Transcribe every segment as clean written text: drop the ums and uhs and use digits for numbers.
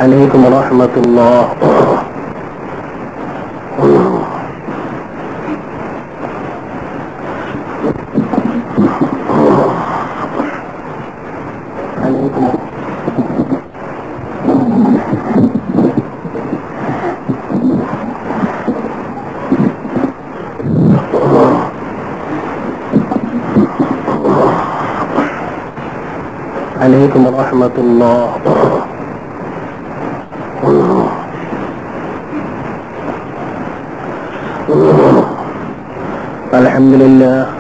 عليكم ورحمة الله. عليكم ورحمة الله.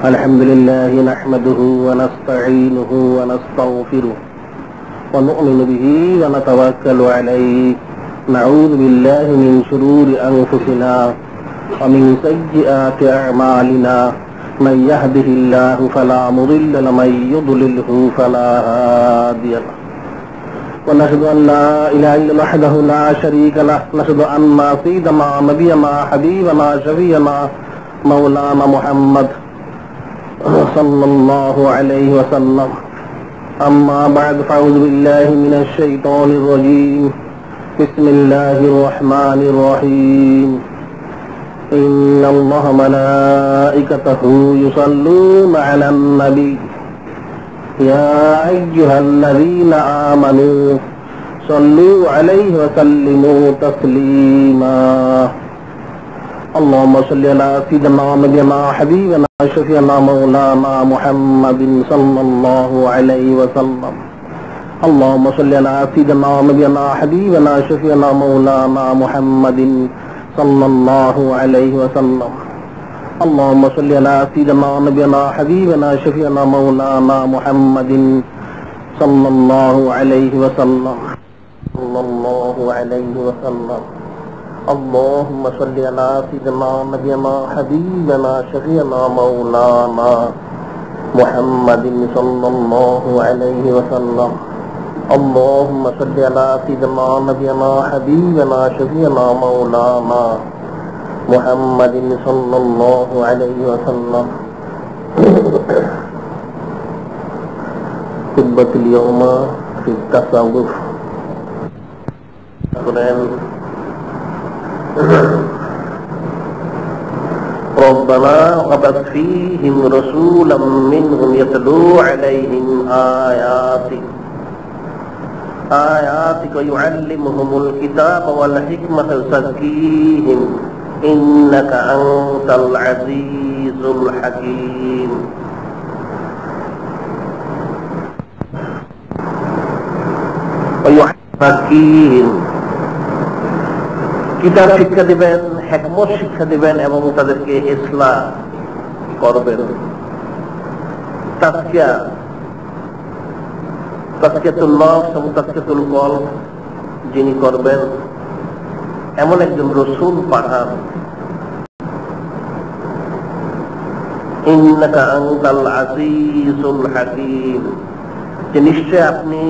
الحمد لله نحمده ونستعينه ونستغفره ونؤمن به ونتوكل عليه. نعوذ بالله من شرور أنفسنا ومن سيئات أعمالنا. من يهده الله فلا مضل له ومن يضلله فلا هادي له. ونشهد أن لا إله إلا الله وحده لا شريك له. نشهد أن سيدنا نبينا حبيبنا شفيعنا مولانا محمد صلى الله عليه وسلم. أما بعد فأعوذ بالله من الشيطان الرجيم. بسم الله الرحمن الرحيم. إن الله ملائكته يصلون على النبي يا أيها الذين آمنوا صلوا عليه وسلموا تسليما. اللهم صل على سيدنا ونبينا حبيبنا شفيعنا مولانا محمد صلى الله عليه وسلم. اللهم صل على سيدنا ونبينا حبيبنا شفيعنا مولانا محمد صلى الله عليه وسلم. اللهم صل على سيدنا ونبينا حبيبنا شفيعنا مولانا محمد صلى الله عليه وسلم. صلى الله عليه وسلم. اللهم صل على سيدنا ونبينا حبيبنا شفيعنا مولانا محمد صلى الله عليه وسلم. اللهم صل على سيدنا نبينا حبيبنا شفيعنا مولانا محمد صلى الله عليه وسلم. خطبة اليوم في التصوف. ربنا وبعث فيهم رسولا منهم يتلو عليهم آياتك ويعلمهم الكتاب والحكمة ويزكيهم إنك أنت العزيز الحكيم. ويزكيهم কিতাব শিক্ষা দিবেন, হিকমত শিক্ষা দিবেন এবং তাদেরকে ইসলাহ করবেন। তাজকিয়াতুল নফস এবং তাজকিয়াতুল কলব যিনি করবেন এমন একজন রাসূল পাঠান। ইন্নাকা আনতাল আজিজুল হাকীম, যে নিশ্চয় আপনি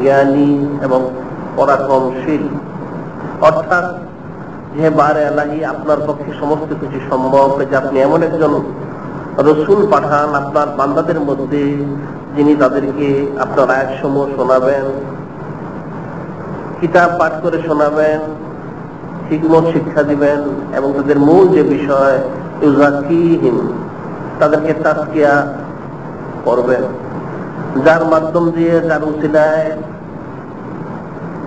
জ্ঞানী এবং পরাক্রমশীল। অর্থাৎ যে বারে আল্লাহি আপনার পক্ষে সমস্ত কিছু সম্ভব, যে আপনি এমন একজন রসুল পাঠান আপনার বান্দাদের মধ্যে যিনি তাদেরকে আপনার আয়াতসমূহ শোনাবেন, কিতাব পাঠ করে শোনাবেন, হিকমত শিক্ষা দিবেন এবং তাদের মূল যে বিষয় ইউজাকিহিম, তাদেরকে তাজকিয়া করবেন, যার মাধ্যম দিয়ে যার উসিলায়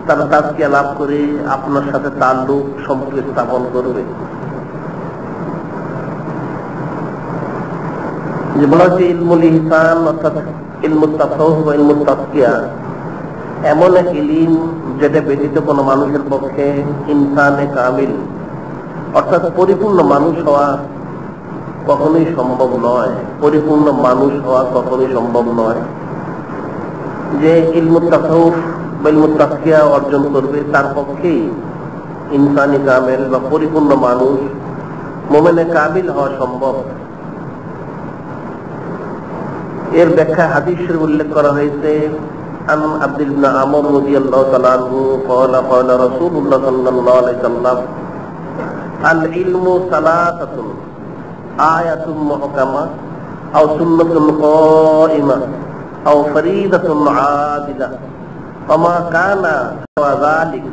তারা তাজকিয়া লাভ করে আপনার সাথে তাল্লুক সম্পর্ক স্থাপন করবে। যে বলা হচ্ছে ইলমুল ইহসান অর্থাৎ ইলমুত তাসাউফ বা ইলমুত তাজকিয়া এমন এক ইলম যেটা ব্যতীত কোনো মানুষের পক্ষে ইনসানে কামিল অর্থাৎ পরিপূর্ণ মানুষ হওয়া কখনোই সম্ভব নয়। পরিপূর্ণ মানুষ হওয়া কখনোই সম্ভব নয়। যে ইলমুত তাসাউফ বা ইলমুত তাজকিয়া অর্জন করবে তার পক্ষেই ইনসানি কামিল বা পরিপূর্ণ মানুষ মুমিনে কামিল হওয়া সম্ভব। এর ব্যাখ্যা হাদিস শরীফে উল্লেখ করা হয়েছে। আন আব্দুল ইবনে আমর রাদিয়াল্লাহু তাআলা আনহু قال قال رسول الله صلى الله عليه وسلم العلم ثلاثة آية محكمة أو سنة قائمة আও ফরিদাতুন আদিলা ওমা কানা যালিক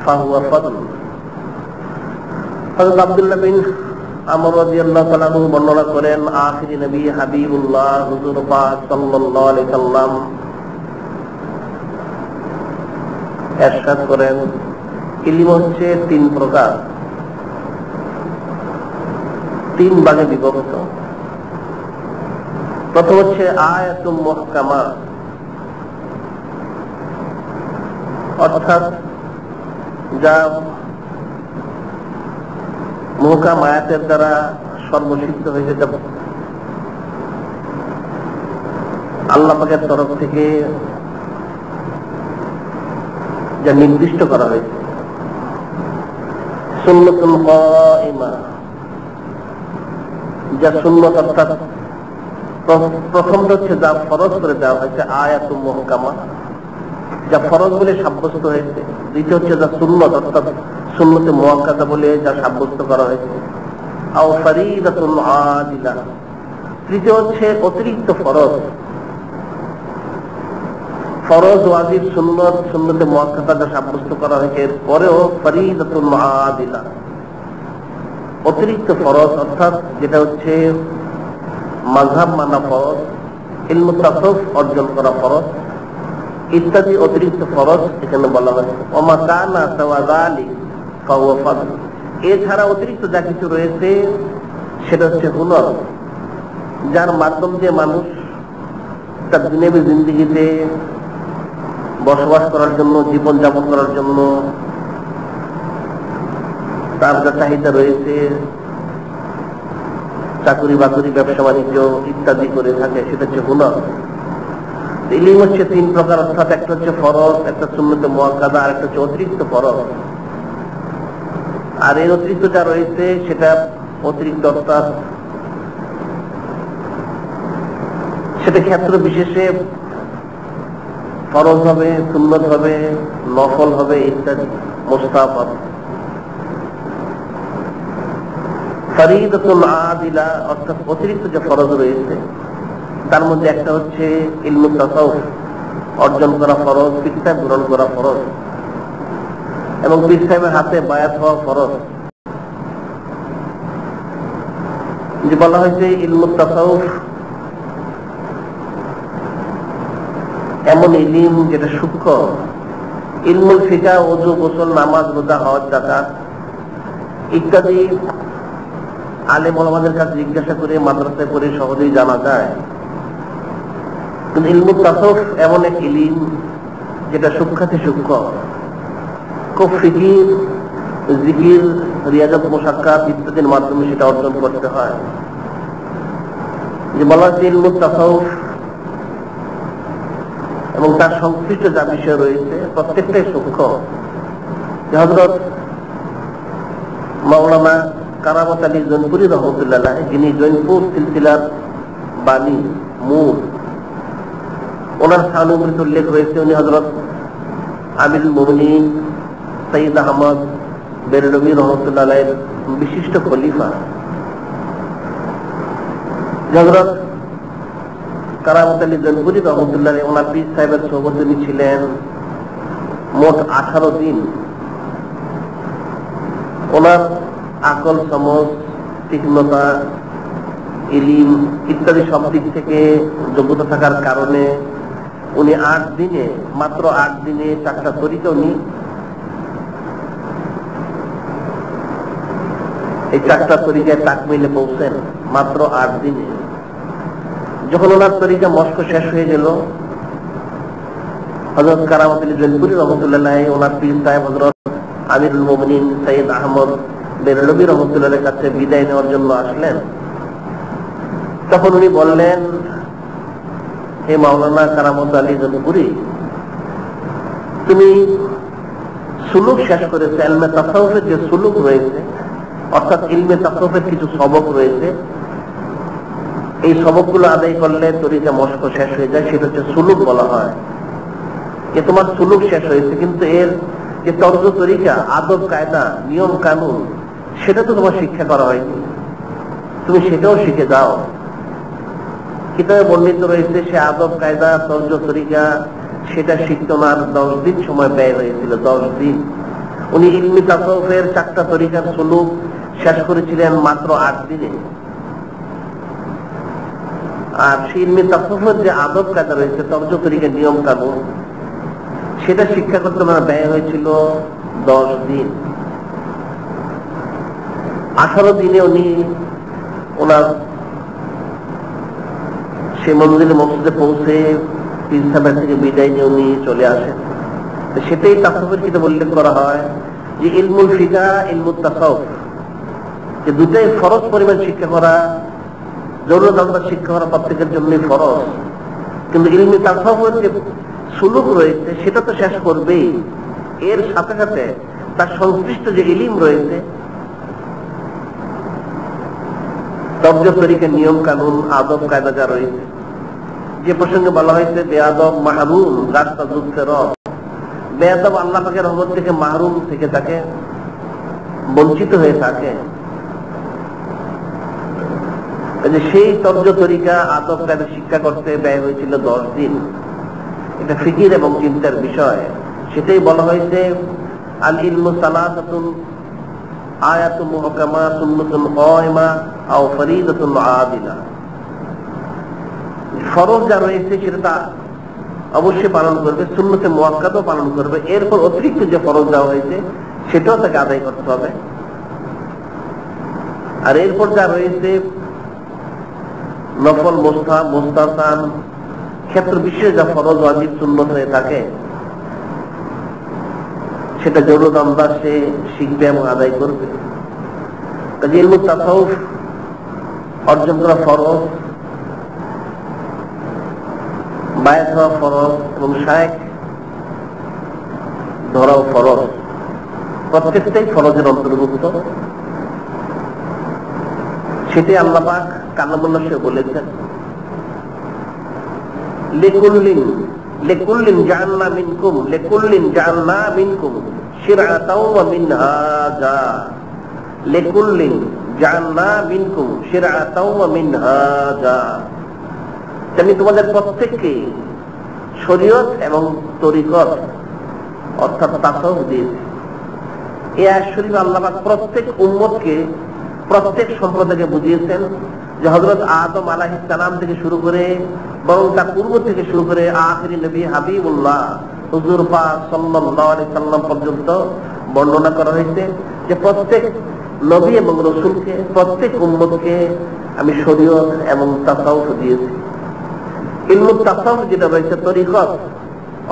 ফাহুয়া ফাদল। হযরত আব্দুল্লাহ বিন আমর রাদিয়াল্লাহু তাআলা আনহু বর্ণনা করেন, আখিরি নবী হাবিবুল্লাহ হুজুর পাক সাল্লাল্লাহু আলাইহি সাল্লাম ইরশাদ করেন, ইলম হচ্ছে তিন প্রকার, তিন ভাগে বিভক্ত। প্রথম হচ্ছে আয়াতুম মুহকামা, অর্থাৎ যা মুহকাম আয়াতের দ্বারা সর্বসিদ্ধ হয়ে যেতে আল্লাহ পাকের তরফ থেকে যা নির্দিষ্ট করা হয়েছে। সুন্নাতুল কায়িমা, যা সুন্নত, অর্থাৎ প্রথমটা হচ্ছে যা ফরজ করে দেওয়া হয়েছে আয়াতুম মুহকামা, যা ফরজ বলে সাব্যস্ত হয়েছে। দ্বিতীয় হচ্ছে যা সুন্নত, অর্থাৎ সুন্নতে মুআক্কাদা বলে যা সাব্যস্ত করা হয়েছে। আও ফরিদাতুন আদিলা, তৃতীয় হচ্ছে অতিরিক্ত ফরজ, ফরজ ওয়াজিব সুন্নত সুন্নতে মুআক্কাদা যা সাব্যস্ত করা হয়েছে, এরপরেও ফরিদাতুন আদিলা অতিরিক্ত ফরজ, অর্থাৎ যেটা হচ্ছে মাযহাব মানা ফরজ, ইলমুত তাসাউফ অর্জন করা ফরজ ইত্যাদি অতিরিক্ত ফরজ এখানে বলা হয়েছে। ওমা কানা যালিক ফাহুয়া ফাদল। এছাড়া অতিরিক্ত যা কিছু রয়েছে সেটা হচ্ছে হুনর, যার মাধ্যম দিয়ে মানুষ তার দুনিয়াবী জিন্দেগিতে বসবাস করার জন্য, জীবন যাপন করার জন্য তার যা চাহিদা রয়েছে, চাকরি বাকরি, ব্যবসা বাণিজ্য ইত্যাদি করে থাকে, সেটা হচ্ছে হুনর। ইলম হচ্ছে তিন প্রকার, অর্থাৎ একটা হচ্ছে ফরজ, একটা সুন্নতে মুআক্কাদা, আর একটা হচ্ছে অতিরিক্ত ফরজ। আর এই অতিরিক্ত যা রয়েছে সেটা অতিরিক্ত, অর্থাৎ সেটা ক্ষেত্র বিশেষে ফরজ হবে, সুন্নত হবে, নফল হবে ইত্যাদি, মুস্তাহাব হবে। ফরিদাতুন আদিলা, অর্থাৎ অতিরিক্ত যে ফরজ রয়েছে তার মধ্যে একটা হচ্ছে ইলমুত তাসাউফ অর্জন করা ফরজ, পীর সাহেব গ্রহণ করা ফরজ, এবং পীর সাহেবের হাতে বায়াত হওয়া ফরজ। যে বলা হয়েছে ইলমুত তাসাউফ এমন ইলম যেটা সূক্ষ্ম। ইলমুল ফিকাহ, ওযু, গোসল, নামাজ, রোজা, হজ, যাকাত ইত্যাদি আলেম ওলামাদের কাছে জিজ্ঞাসা করে মাদ্রাসায় করে সহজেই জানা যায়। কিন্তু ইলমুত তাসাউফ এমন এক ইলম যেটা সূক্ষ্মাতি সূক্ষ্ম, খুব ফিকির, জিকির, রিয়াজত, মুশাক্কাত ইত্যাদির মাধ্যমে সেটা অর্জন করতে হয়। যে বলা হচ্ছে ইলমুত তাসাউফ এবং তার সংশ্লিষ্ট যা বিষয় রয়েছে প্রত্যেকটাই সূক্ষ্ম। হযরত মাওলানা কারামত আলী জৈনপুরী রহমতুল্লাহ, যিনি জৈনপুর সিলসিলার বাণী মূল, ওনার সানুমৃত উল্লেখ রয়েছে। উনি হযরত আমিরুল মুমিনিন সৈয়দ আহমদ বেরলভী রহমতুল্লাহের বিশিষ্ট খলিফা। হযরত কারামত আলী জৈনপুরী রহমতুল্লাহ ওনার পীর সাহেবের সোহবতে উনি ছিলেন মোট 18 দিন। ওনার আকল, সমজ, তীক্ষ্ণতা, ইলিম ইত্যাদি সব দিক থেকে যোগ্যতা থাকার কারণে উনি 8 দিনে, মাত্র 8 দিনে 4টা তরিকা উনি এই 4টা তরিকায় তাকমিলে পৌঁছেন মাত্র 8 দিনে। যখন ওনার তরিকা মস্ক শেষ হয়ে গেল, হযরত কারামত আলী জৈনপুরী রহমতুল্লাহ ওনার পীর সাহেব হযরত আমিরুল মুমিনিন সৈয়দ আহমদ বেরলভী রহমতুল্লাহের কাছে বিদায় নেওয়ার জন্য আসলেন। তখন উনি বললেন, হে মাওলানা কারামত আলী জৈনপুরী, তুমি সুলুক শেষ করেছো, ইলমে তাসাউফের যে সুলুক রয়েছে, অর্থাৎ ইলমে তাসাউফের কিছু সবক রয়েছে, এই সবকগুলো আদায় করলে তরিকা মস্ক শেষ হয়ে যায়, সেটা হচ্ছে সুলুক বলা হয়। যে তোমার সুলুক শেষ হয়েছে, কিন্তু এর যে তর্জ তরিকা, আদব কায়দা, নিয়ম কানুন, সেটা তো তোমার শিক্ষা করা হয়নি, তুমি সেটাও শিখে যাও। কিতাবে বর্ণিত রয়েছে সে আদব কায়দা তর্জ তরিকা সেটা শিখতে ওনার 10 দিন সময় ব্যয় হয়েছিল। 10 দিন। উনি ইলমি তাসাউফের 4টা তরিকার সুলুক শেষ করেছিলেন মাত্র 8 দিনে। আর সেই ইলমি তাসাউফের যে আদব কায়দা রয়েছে তর্জ তরিকার নিয়ম কানুন সেটা শিক্ষা করতে ওনার ব্যয় হয়েছিল 10 দিন। 18 দিনে উনি ওনার সে মন্দিরে মসজিদে পৌঁছে পীর সাহেবের থেকে বিদায় নিয়ে উনি চলে আসেন। সেটাই তাসাউফের কিতাবে উল্লেখ করা হয় যে ইলমুল ফিকা ইলমুত তাসাউফ, যে দুটাই ফরজ পরিমাণ শিক্ষা করা, জরুরত অনুযায়ী শিক্ষা করা প্রত্যেকের জন্যই ফরজ। কিন্তু ইলমি তাসাউফের যে সুলুক রয়েছে সেটা তো শেষ করবেই, এর সাথে সাথে তার সংশ্লিষ্ট যে ইলম রয়েছে, তর্জ তরিকার নিয়ম কানুন আদব কায়দা যা রয়েছে, যে প্রসঙ্গে বলা হয়েছে বেয়াদব মাহরুম রাস্তা যুদ্ধের বেয়াদব আল্লাহ পাকের রহমত থেকে মাহরুম থেকে থাকে, বঞ্চিত হয়ে থাকে। সেই তর্জ তরিকা আদব কায়দা শিক্ষা করতে ব্যয় হয়েছিল 10 দিন। এটা ফিকির এবং চিন্তার বিষয়। সেটাই বলা হয়েছে আল ইলমু সালাসাতুন আয়াতুন মুহকামা সুন্নাতুন কায়মা আও ফরিদাতুন আদিলা। ফরজ যা রয়েছে সেটা অবশ্যই পালন করবে, সুন্নতে মুআক্কাদাও পালন করবে, এরপর অতিরিক্ত যে ফরজ দেওয়া হয়েছে সেটাও তাকে আদায় করতে হবে। আর এরপর যা রয়েছে নফল মুস্তাহসান ক্ষেত্র বিশেষ যা ফরজ ওয়াজিব সুন্নত হয়ে থাকে সেটা জরুরত অনুযায়ী সে শিখবে এবং আদায় করবে। কাজে ইলমুত তাসাউফ অর্জন করা ফরজ, বায়াত হওয়া ফরজ এবং শায়েখ ধরাও ফরজ, প্রত্যেকটাই ফরজের অন্তর্ভুক্ত। সেটাই আল্লাহ পাক কালামুল্লাহ সে বলেছেন লিকুল্লিন জাআলনা মিনকুম শিরআতাও ওয়া মিনহাজা। লিকুল্লিন জাআলনা মিনকুম শিরআতাও ওয়া মিনহাজা। আমি তোমাদের প্রত্যেককে শরীয়ত এবং তরিকত অর্থাৎ তাসাউফ দিয়েছি। এই আয়াত শরীফে আল্লাহ পাক প্রত্যেক উম্মতকে প্রত্যেক সম্প্রদায়কে বুঝিয়েছেন যে হযরত আদম আলাইহিস সালাম থেকে শুরু করে বরং তার পূর্ব থেকে শুরু করে আখিরি নবী হাবিবুল্লাহ হুজুর পাক সাল্লাল্লাহু আলাইহি সাল্লাম পর্যন্ত বর্ণনা করা হয়েছে যে প্রত্যেক নবী এবং রাসূলকে প্রত্যেক উম্মতকে আমি শরীয়ত এবং তাসাউফ দিয়েছি। ইলমুত তাসাউফ যেটা রয়েছে তরিকত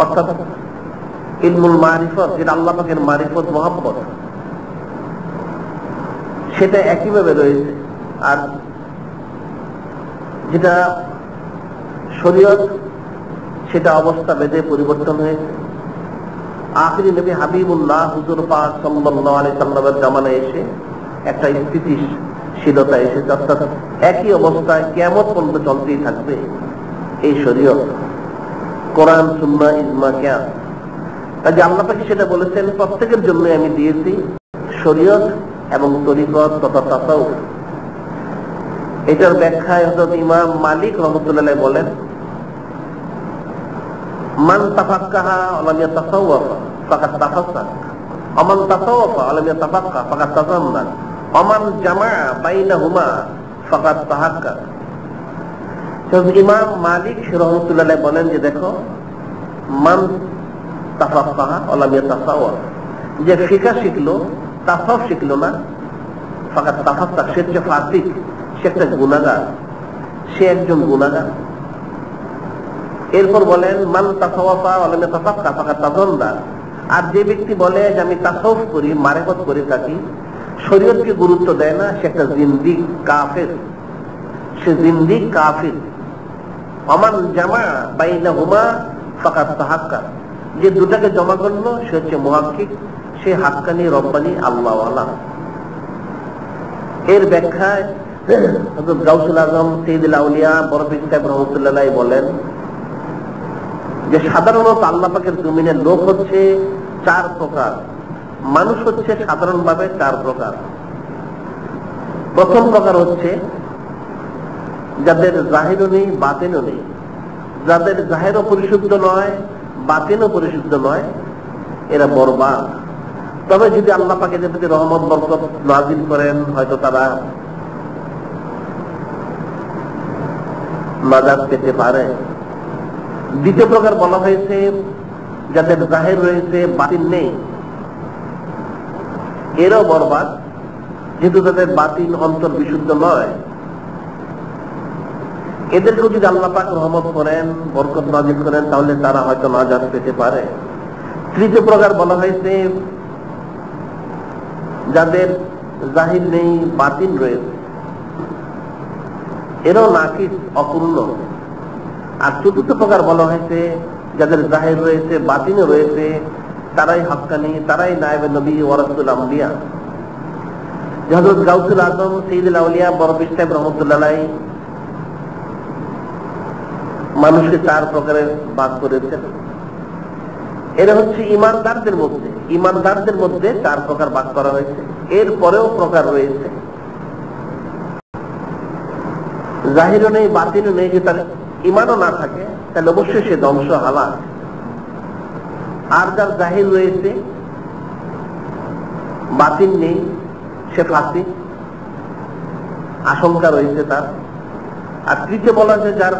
অর্থাৎ ইলমুল মারিফত, যেটা আল্লাহ পাকের মারিফত মহব্বত, সেটা একইভাবে রয়েছে। আর যেটা শরীয়ত সেটা অবস্থা ভেদে পরিবর্তন হয়েছে। আখিরি নবী হাবিবুল্লাহ হুজুর পাক সাল্লাল্লাহু আলাইহি সাল্লামের জামানায় এসে একটা স্থিতিশীলতা এসেছে, অর্থাৎ একই অবস্থায় কিয়ামত পর্যন্ত চলতেই থাকবে এই শরীয়ত, কোরআন সুন্নাহ ইজমা কিয়াস। কাজে আল্লাহ পাক সেটা বলেছেন প্রত্যেকের জন্য আমি দিয়েছি শরীয়ত এবং তরিকত তথা তাসাউফ। এটার ব্যাখ্যায় হযরত ইমাম মালিক রাহমাতুল্লাহ আলাইহি বলেন মান তাফাক্কাহা ওয়া লাম ইয়াতাসাওয়াফা ফাকাদ তাফাক্কাহ ওয়া মান তাসাওয়াফা ওয়া লাম ইয়াতাফাক্কাহ ফাকাদ তাজাম্মাল ওয়া মান জামাআ বাইনাহুমা ফাকাদ তাহাক্কা। ইমাম মালিক রাহমাতুল্লাহ আলাইহি বলেন যে দেখো, মান তাফাক্কাহা ওয়া লাম ইয়াতাসাওয়াফ, যে ফিকহ শিখলো তাসাউফ শিখলো না, ফাকাদ তাফাক্কাহ, সে হচ্ছে ফাসিক, সে একটা গুনাহগার, সে একজন গুনাহগার। এরপর বলেন মান তাসাওয়াফা ওয়া লাম ইয়াতাফাক্কাহ ফাকাদ তাযাল্লা, আর যে ব্যক্তি বলে যে আমি তাসাউফ করি মারিফত করে থাকি শরীয়তকে গুরুত্ব দেয় না, সে একটা জিন্দিক কাফের, সে জিন্দিক কাফের। ওমান জামা বাইনাহুমা ফাকাদ তাহাক্কা, যে দুটাকে জমা করলো সে হচ্ছে মুহাক্কিক, সে হাক্কানি রব্বানি আল্লাহওয়ালা। এর ব্যাখ্যায় হযরত গাউসুল আজম সাইয়্যিদুল আউলিয়া বরফিক সাহেব রাহমাতুল্লাহ আলাইহি বলেন যে সাধারণত আল্লাহ পাকের জমিনের লোক হচ্ছে 4 প্রকার, মানুষ হচ্ছে সাধারণভাবে 4 প্রকার। প্রথম প্রকার হচ্ছে যাদের জাহিরও নেই বাতিনও নেই, যাদের জাহিরও পরিশুদ্ধ নয় বাতিনও পরিশুদ্ধ নয়, এরা বরবাদ। তবে যদি আল্লাহ পাক এদের প্রতি রহমত বরকত নাযিল করেন, হয়তো তারা নাজাত পেতে পারে। দ্বিতীয় প্রকার বলা হয়েছে যাদের জাহির রয়েছে বাতিন নেই, এরাও বরবাদ, যেহেতু তাদের বাতিন অন্তর বিশুদ্ধ নয়। এদেরকেও যদি আল্লাহ পাক রহমত করেন, বরকত নাযিল করেন, তাহলে তারা হয়তো নাজাত পেতে পারে। তৃতীয় প্রকার বলা হয়েছে যাদের জাহির নেই বাতিন রয়েছে, এরাও নাকিস, অপূর্ণ। আর চতুর্থ প্রকার বলা হয়েছে যাদের জাহির রয়েছে বাতিনও রয়েছে, তারাই হাক্কানি, তারাই নায়েবে নবী ওয়া রাসূল আম্বিয়া। হযরত গাউসুল আজম সাইয়্যিদুল আউলিয়া বড় পীর সাহেব রাহমাতুল্লাহ আলাইহি মানুষকে চার প্রকারে ভাগ করেছেন। এরা হচ্ছে ইমানদারদের মধ্যে চার প্রকার ভাগ করা হয়েছে। এর পরেও প্রকার রয়েছে, জাহিরও নেই বাতিনও নেই, যে তার ইমানও না থাকে, তাহলে অবশ্যই সে ধ্বংস, হালাক। আর যার জাহির রয়েছে বাতিন নেই, সে ফাসিক, আশঙ্কা রয়েছে তার। আর তৃতীয় বলা যে যার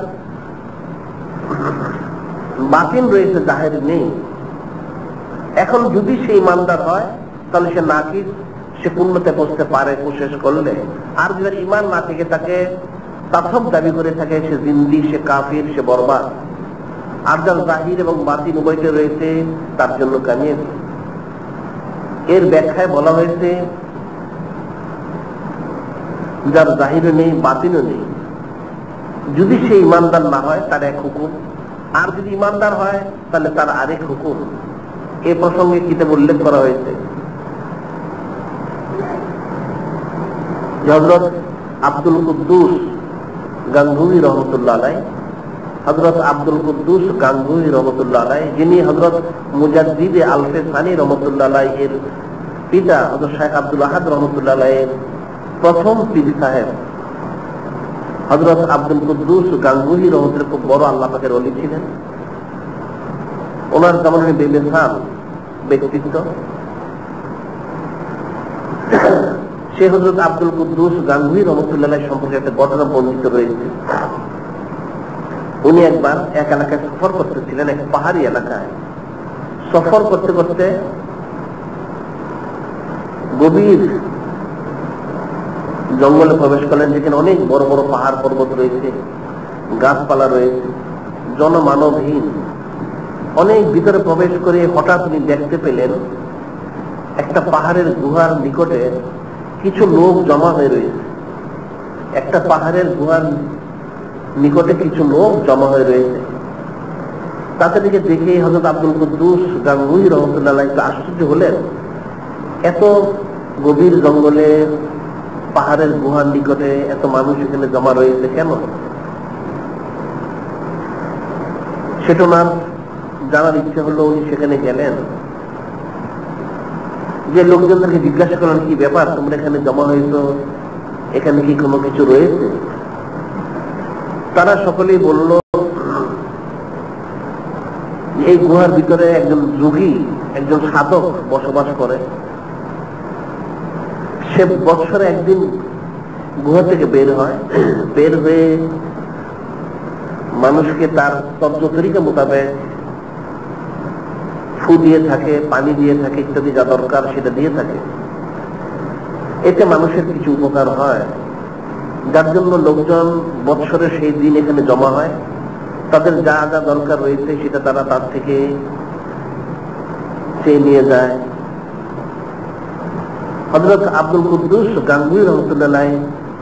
বাতিন রয়েছে জাহির নেই, এখন যদি সে ইমানদার হয় তাহলে সে নাকিস, সে পূর্ণতে পৌঁছতে পারে কোশিশ করলে। আর যার ইমান না থেকে তাকে তাসব দাবি করে থাকে, সে জিন্দি, সে কাফির, সে বরবাদ। আর যার জাহির এবং বাতিন উভয়টি রয়েছে, তার জন্য কামিয়াবি। এর ব্যাখ্যায় বলা হয়েছে যার জাহিরও নেই বাতিনও নেই, যদি সে ইমানদার না হয় তার এক হুকুম, আর যদি ইমানদার হয় তাহলে তার আরেক হুকুম। এ প্রসঙ্গে কিতাবে উল্লেখ করা হয়েছে হযরত আব্দুল কুদ্দুস গাঙ্গুহি রহমতুল্লাহ আলাইহি, হযরত আব্দুল কুদ্দুস গাঙ্গুহি রহমতুল্লাহ আলাইহি, যিনি হযরত মুজাদ্দিদ আলফে সানি রহমতুল্লাহ আলাইহি এর পিতা, হযরত শেখ আব্দুল আহাদ রহমতুল্লাহ আলাইহির প্রথম পীর সাহেব। হযরত আব্দুল কুদ্দুস গাঙ্গুহি রহমতুল্লাহ খুব বড় আল্লাহ পাকের ওলি ছিলেন। ওনার যেমন বেমিসাল ব্যক্তিত্ব, সে হযরত আব্দুল কুদ্দুস গাঙ্গুহি রহমতুল্লাহ সম্পর্কে একটা ঘটনা বর্ণিত রয়েছে। উনি একবার এক এলাকায় সফর করতেছিলেন, এক পাহাড়ি এলাকায় সফর করতে করতে গভীর জঙ্গলে প্রবেশ করলেন, যেখানে অনেক বড় বড় পাহাড় পর্বত রয়েছে, গাছপালা রয়েছে, জনমানবহীন। অনেক ভিতরে প্রবেশ করে হঠাৎ উনি দেখতে পেলেন একটা পাহাড়ের গুহার নিকটে কিছু লোক জমা হয়ে রয়েছে। একটা পাহাড়ের গুহার নিকটে কিছু লোক জমা হয়ে রয়েছে। তাদেরকে দেখে হযরত আব্দুল কুদ্দুস গাঙ্গুহি রহমতুল্লাহ আলাইহি একটু আশ্চর্য হলেন, এত গভীর জঙ্গলে পাহাড়ের গুহার নিকটে এত মানুষ এখানে জমা রয়েছে কেন? সেটা ওনার জানার ইচ্ছে হলো। উনি সেখানে গেলেন, যে লোকজনদেরকে জিজ্ঞাসা করলেন, কি ব্যাপার, তোমরা এখানে জমা হয়েছ, এখানে কি কোনো কিছু রয়েছে? তারা সকলেই বলল, এই গুহার ভিতরে একজন যোগী, একজন সাধক বসবাস করে। সে বছরে একদিন গুহা থেকে বের হয়, বের হয়ে মানুষকে তার তত্ত্ব তরিকা মোতাবেক ফু দিয়ে থাকে, পানি দিয়ে থাকে, ইত্যাদি যা দরকার সেটা দিয়ে থাকে। এতে মানুষের কিছু উপকার হয়, যার জন্য লোকজন বৎসরে সেই দিন এখানে জমা হয়। তাদের যা যা দরকার রয়েছে সেটা তারা তার থেকে চেয়ে নিয়ে যায়। হযরত আব্দুল কুদ্দুস গাঙ্গুহি রহমতুল্লাহ আলাইহি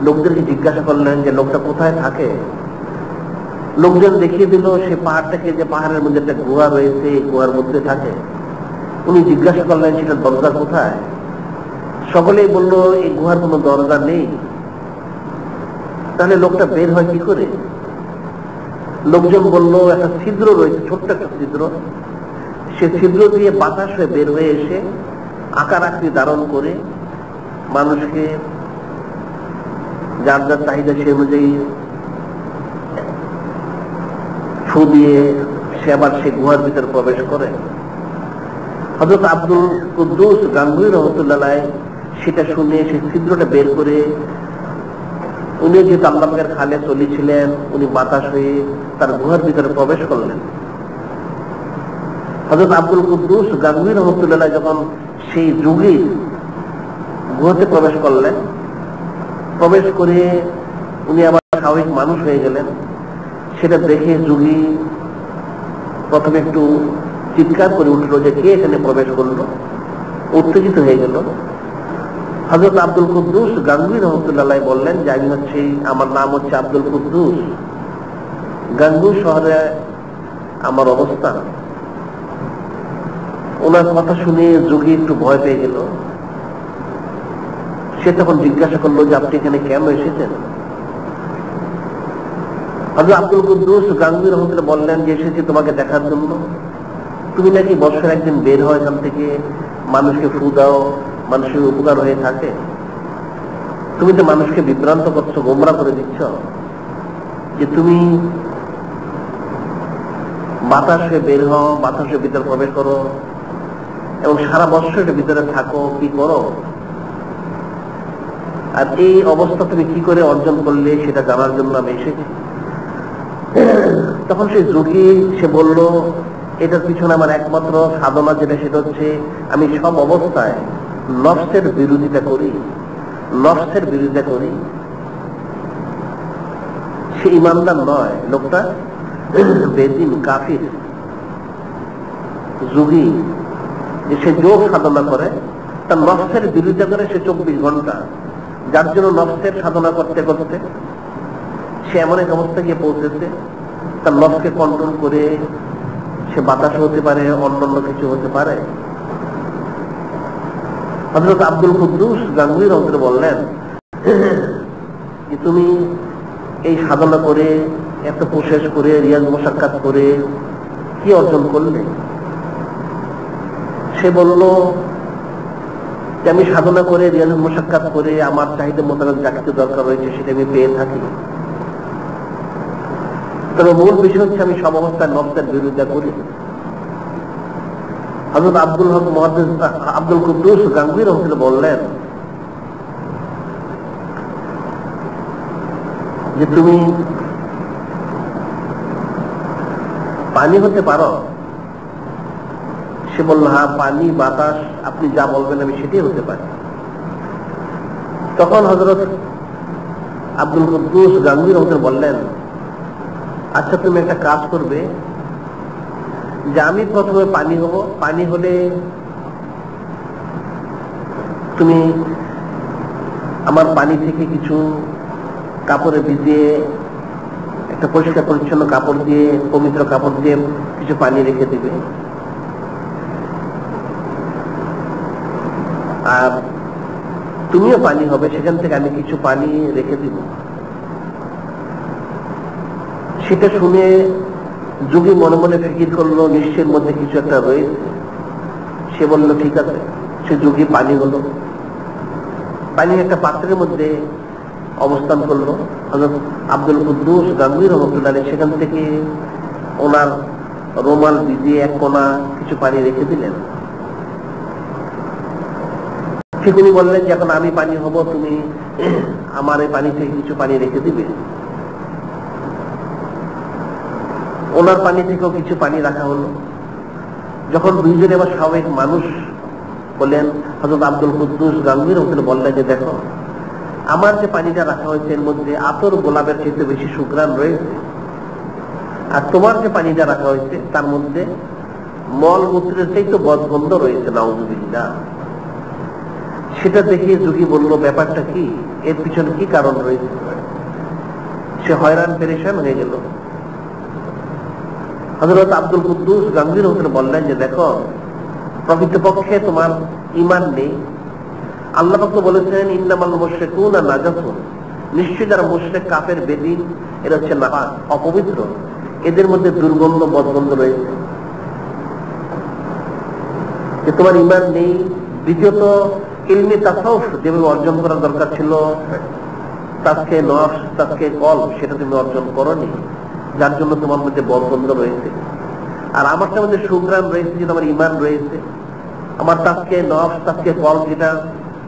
লোকদেরকে জিজ্ঞাসা করলেন যে লোকটা কোথায় থাকে। লোকজন দেখিয়ে দিল সে পাহাড়টাকে, যে পাহাড়ের মধ্যে একটা গুহা রয়েছে, এই গুহার মধ্যে থাকে। উনি জিজ্ঞাসা করলেন সেটার দরজা কোথায়। সকলেই বলল এই গুহার কোনো দরজা নেই। তাহলে লোকটা বের হয় কি করে? লোকজন বলল একটা ছিদ্র রয়েছে, ছোট্ট একটা ছিদ্র, সে ছিদ্র দিয়ে বাতাস হয়ে বের হয়ে এসে আকার আকৃতি ধারণ করে মানুষকে যার যার চাহিদা সে অনুযায়ী ফু দিয়ে সে আবার সেই গুহার ভিতরে প্রবেশ করে। হযরত আব্দুল কুদ্দুস গাঙ্গুহি রহমতুল্লাহ সেটা শুনে সেই ছিদ্রটা বের করে, উনি যেহেতু আল্লাহ পাকের খালে চলেছিলেন, উনি বাতাস হয়ে তার গুহার ভিতরে প্রবেশ করলেন। হযরত আব্দুল কুদ্দুস গাঙ্গুহি রহমতুল্লাহ যখন সেই যুগীর গুহাতে প্রবেশ করলেন, প্রবেশ করে উনি আবার স্বাভাবিক মানুষ হয়ে গেলেন। সেটা দেখে যুগী প্রথমে একটু চিৎকার করে উঠলো যে কে এখানে প্রবেশ করলো, উত্তেজিত হয়ে গেল। হযরত আব্দুল কুদ্দুস গাঙ্গুহি রহমতুল্লাহ বললেন যে আমি আমার নাম হচ্ছে আব্দুল কুদ্দুস, গাঙ্গুহি শহরে আমার অবস্থান। ওনার কথা শুনে যোগী একটু ভয় পেয়ে গেল। সে তখন জিজ্ঞাসা করলো যে আপনি এখানে কেন এসেছেন? হযরত আব্দুল কুদ্দুস গাঙ্গুহি রহমতুল্লাহ বললেন যে এসেছি তোমাকে দেখার জন্য। তুমি নাকি বছর একদিন বের হয় এখান থেকে, মানুষকে ফু দাও, মানুষের উপকার হয়ে থাকে। তুমি তো মানুষকে বিভ্রান্ত করছো, গোমরা করে দিচ্ছ, যে তুমি বাতাসে বের হও, বাতাসের ভিতরে প্রবেশ করো এবং সারা বছরের ভিতরে থাকো, কি করো, আর এই অবস্থা তুমি কি করে অর্জন করলে সেটা জানার জন্য আমি এসেছি। তখন সেই যোগী সে বলল, এটার পিছনে আমার একমাত্র সাধনা যেটা, সেটা হচ্ছে আমি সব অবস্থায় নফসের বিরোধিতা করি, নফসের বিরোধিতা করি। সে ইমানদার নয়, লোকটা বেদিন কাফির যোগী, যে সে যোগ সাধনা করে, তার নফসের বিরোধিতা করে সে 24 ঘন্টা, যার জন্য নফসের সাধনা করতে করতে সে এমন এক অবস্থা গিয়ে পৌঁছেছে, তার নফসকে কন্ট্রোল করে সে বাতাস হতে পারে, অন্যান্য কিছু হতে পারে। হযরত আব্দুল কুদ্দুস গাঙ্গুহি রহমতুল্লাহ বললেন যে তুমি এই সাধনা করে, এত প্রসেস করে, রিয়াজ মুশাক্কাত করে কি অর্জন করলে? সে বলল যে আমি সাধনা করে, রিয়াজ মুশাক্কাত করে আমার চাহিদা মোতাবেক যা কিছু দরকার রয়েছে সেটা আমি পেয়ে থাকি। তবে মূল বিষয় হচ্ছে আমি সব অবস্থায় নফসের বিরোধিতা করি। হযরত আব্দুল কুদ্দুস গাঙ্গুহি রহমতুল্লাহ বললেন যে তুমি পানি হতে পারো? সে বলল হ্যাঁ, পানি, বাতাস, আপনি যা বলবেন আমি সেটাই হতে পারি। তখন হযরত আব্দুল কুদ্দুস গাঙ্গুহি রহমতুল্লাহ বললেন, আচ্ছা তুমি একটা কাজ করবে, যে আমি প্রথমে পানি হব, পানি হলে তুমি আমার পানি থেকে কিছু কাপড়ে ভিজিয়ে, একটা পরিষ্কার পরিচ্ছন্ন কাপড় দিয়ে, পবিত্র কাপড় দিয়ে কিছু পানি রেখে দিবে, আর তুমিও পানি হবে, সেখান থেকে আমি কিছু পানি রেখে দিব। সেটা শুনে যোগী মনে মনে ফিকির করলো, নিশ্চয়ের মধ্যে কিছু একটা রয়েছে। সে বলল ঠিক আছে। সে যোগী পানি হলো, পানি একটা পাত্রের মধ্যে অবস্থান করলো। হযরত আব্দুল কুদ্দুস গাঙ্গুহি রহমতুল্লাহ সেখান থেকে ওনার রুমাল ভিজিয়ে এক কোণা কিছু পানি রেখে দিলেন। ঠিক উনি বললেন যে এখন আমি পানি হব, তুমি আমার এই পানি থেকে কিছু পানি রেখে দিবে। ওনার পানি থেকেও কিছু পানি রাখা হলো। যখন দুইজনে আবার স্বাভাবিক মানুষ বললেন, হযরত আব্দুল কুদ্দুস গাঙ্গুহি রহমতুল্লাহ বললেন যে দেখো, আমার যে পানিটা রাখা হয়েছে এর মধ্যে আতর গোলাপের চাইতে বেশি সুঘ্রাণ রয়েছে, আর তোমার যে পানিটা রাখা হয়েছে তার মধ্যে মল মূত্রের চাইতে বদগন্ধ রয়েছে, নাউযুবিল্লাহ। সেটা দেখে যোগী বলল, ব্যাপারটা কি, এর পিছনে কি কারণ রয়েছে? সে হয়রান পেরেশান হয়ে গেল। হযরত আব্দুল কুদ্দুস গাঙ্গুহি রহমতুল্লাহ বললেন যে দেখো, প্রকৃতপক্ষে তোমার ঈমান নেই। আল্লাহ পাক তো বলেছেন ইন্নামাল মুশরিকুনা নাজাসুন, নিশ্চয়ই যারা মুশরিক, কাফের, বেদীন, এরা হচ্ছে নাপাক, অপবিত্র, এদের মধ্যে দুর্গন্ধ, বদগন্ধ রয়েছে। যে তোমার ঈমান নেই। দ্বিতীয়ত ইলমে তাসাউফ যেভাবে অর্জন করার দরকার ছিল, তাজকে নফস, তাজকে কলব, সেটা তুমি অর্জন করনি। যার জন্য তোমার মধ্যে বরকত রয়েছে, আর আমারটার মধ্যে সুগ্রাম রয়েছে, যেটা আমার ইমান রয়েছে। আমার তাকে নফস, তাকে কল যেটা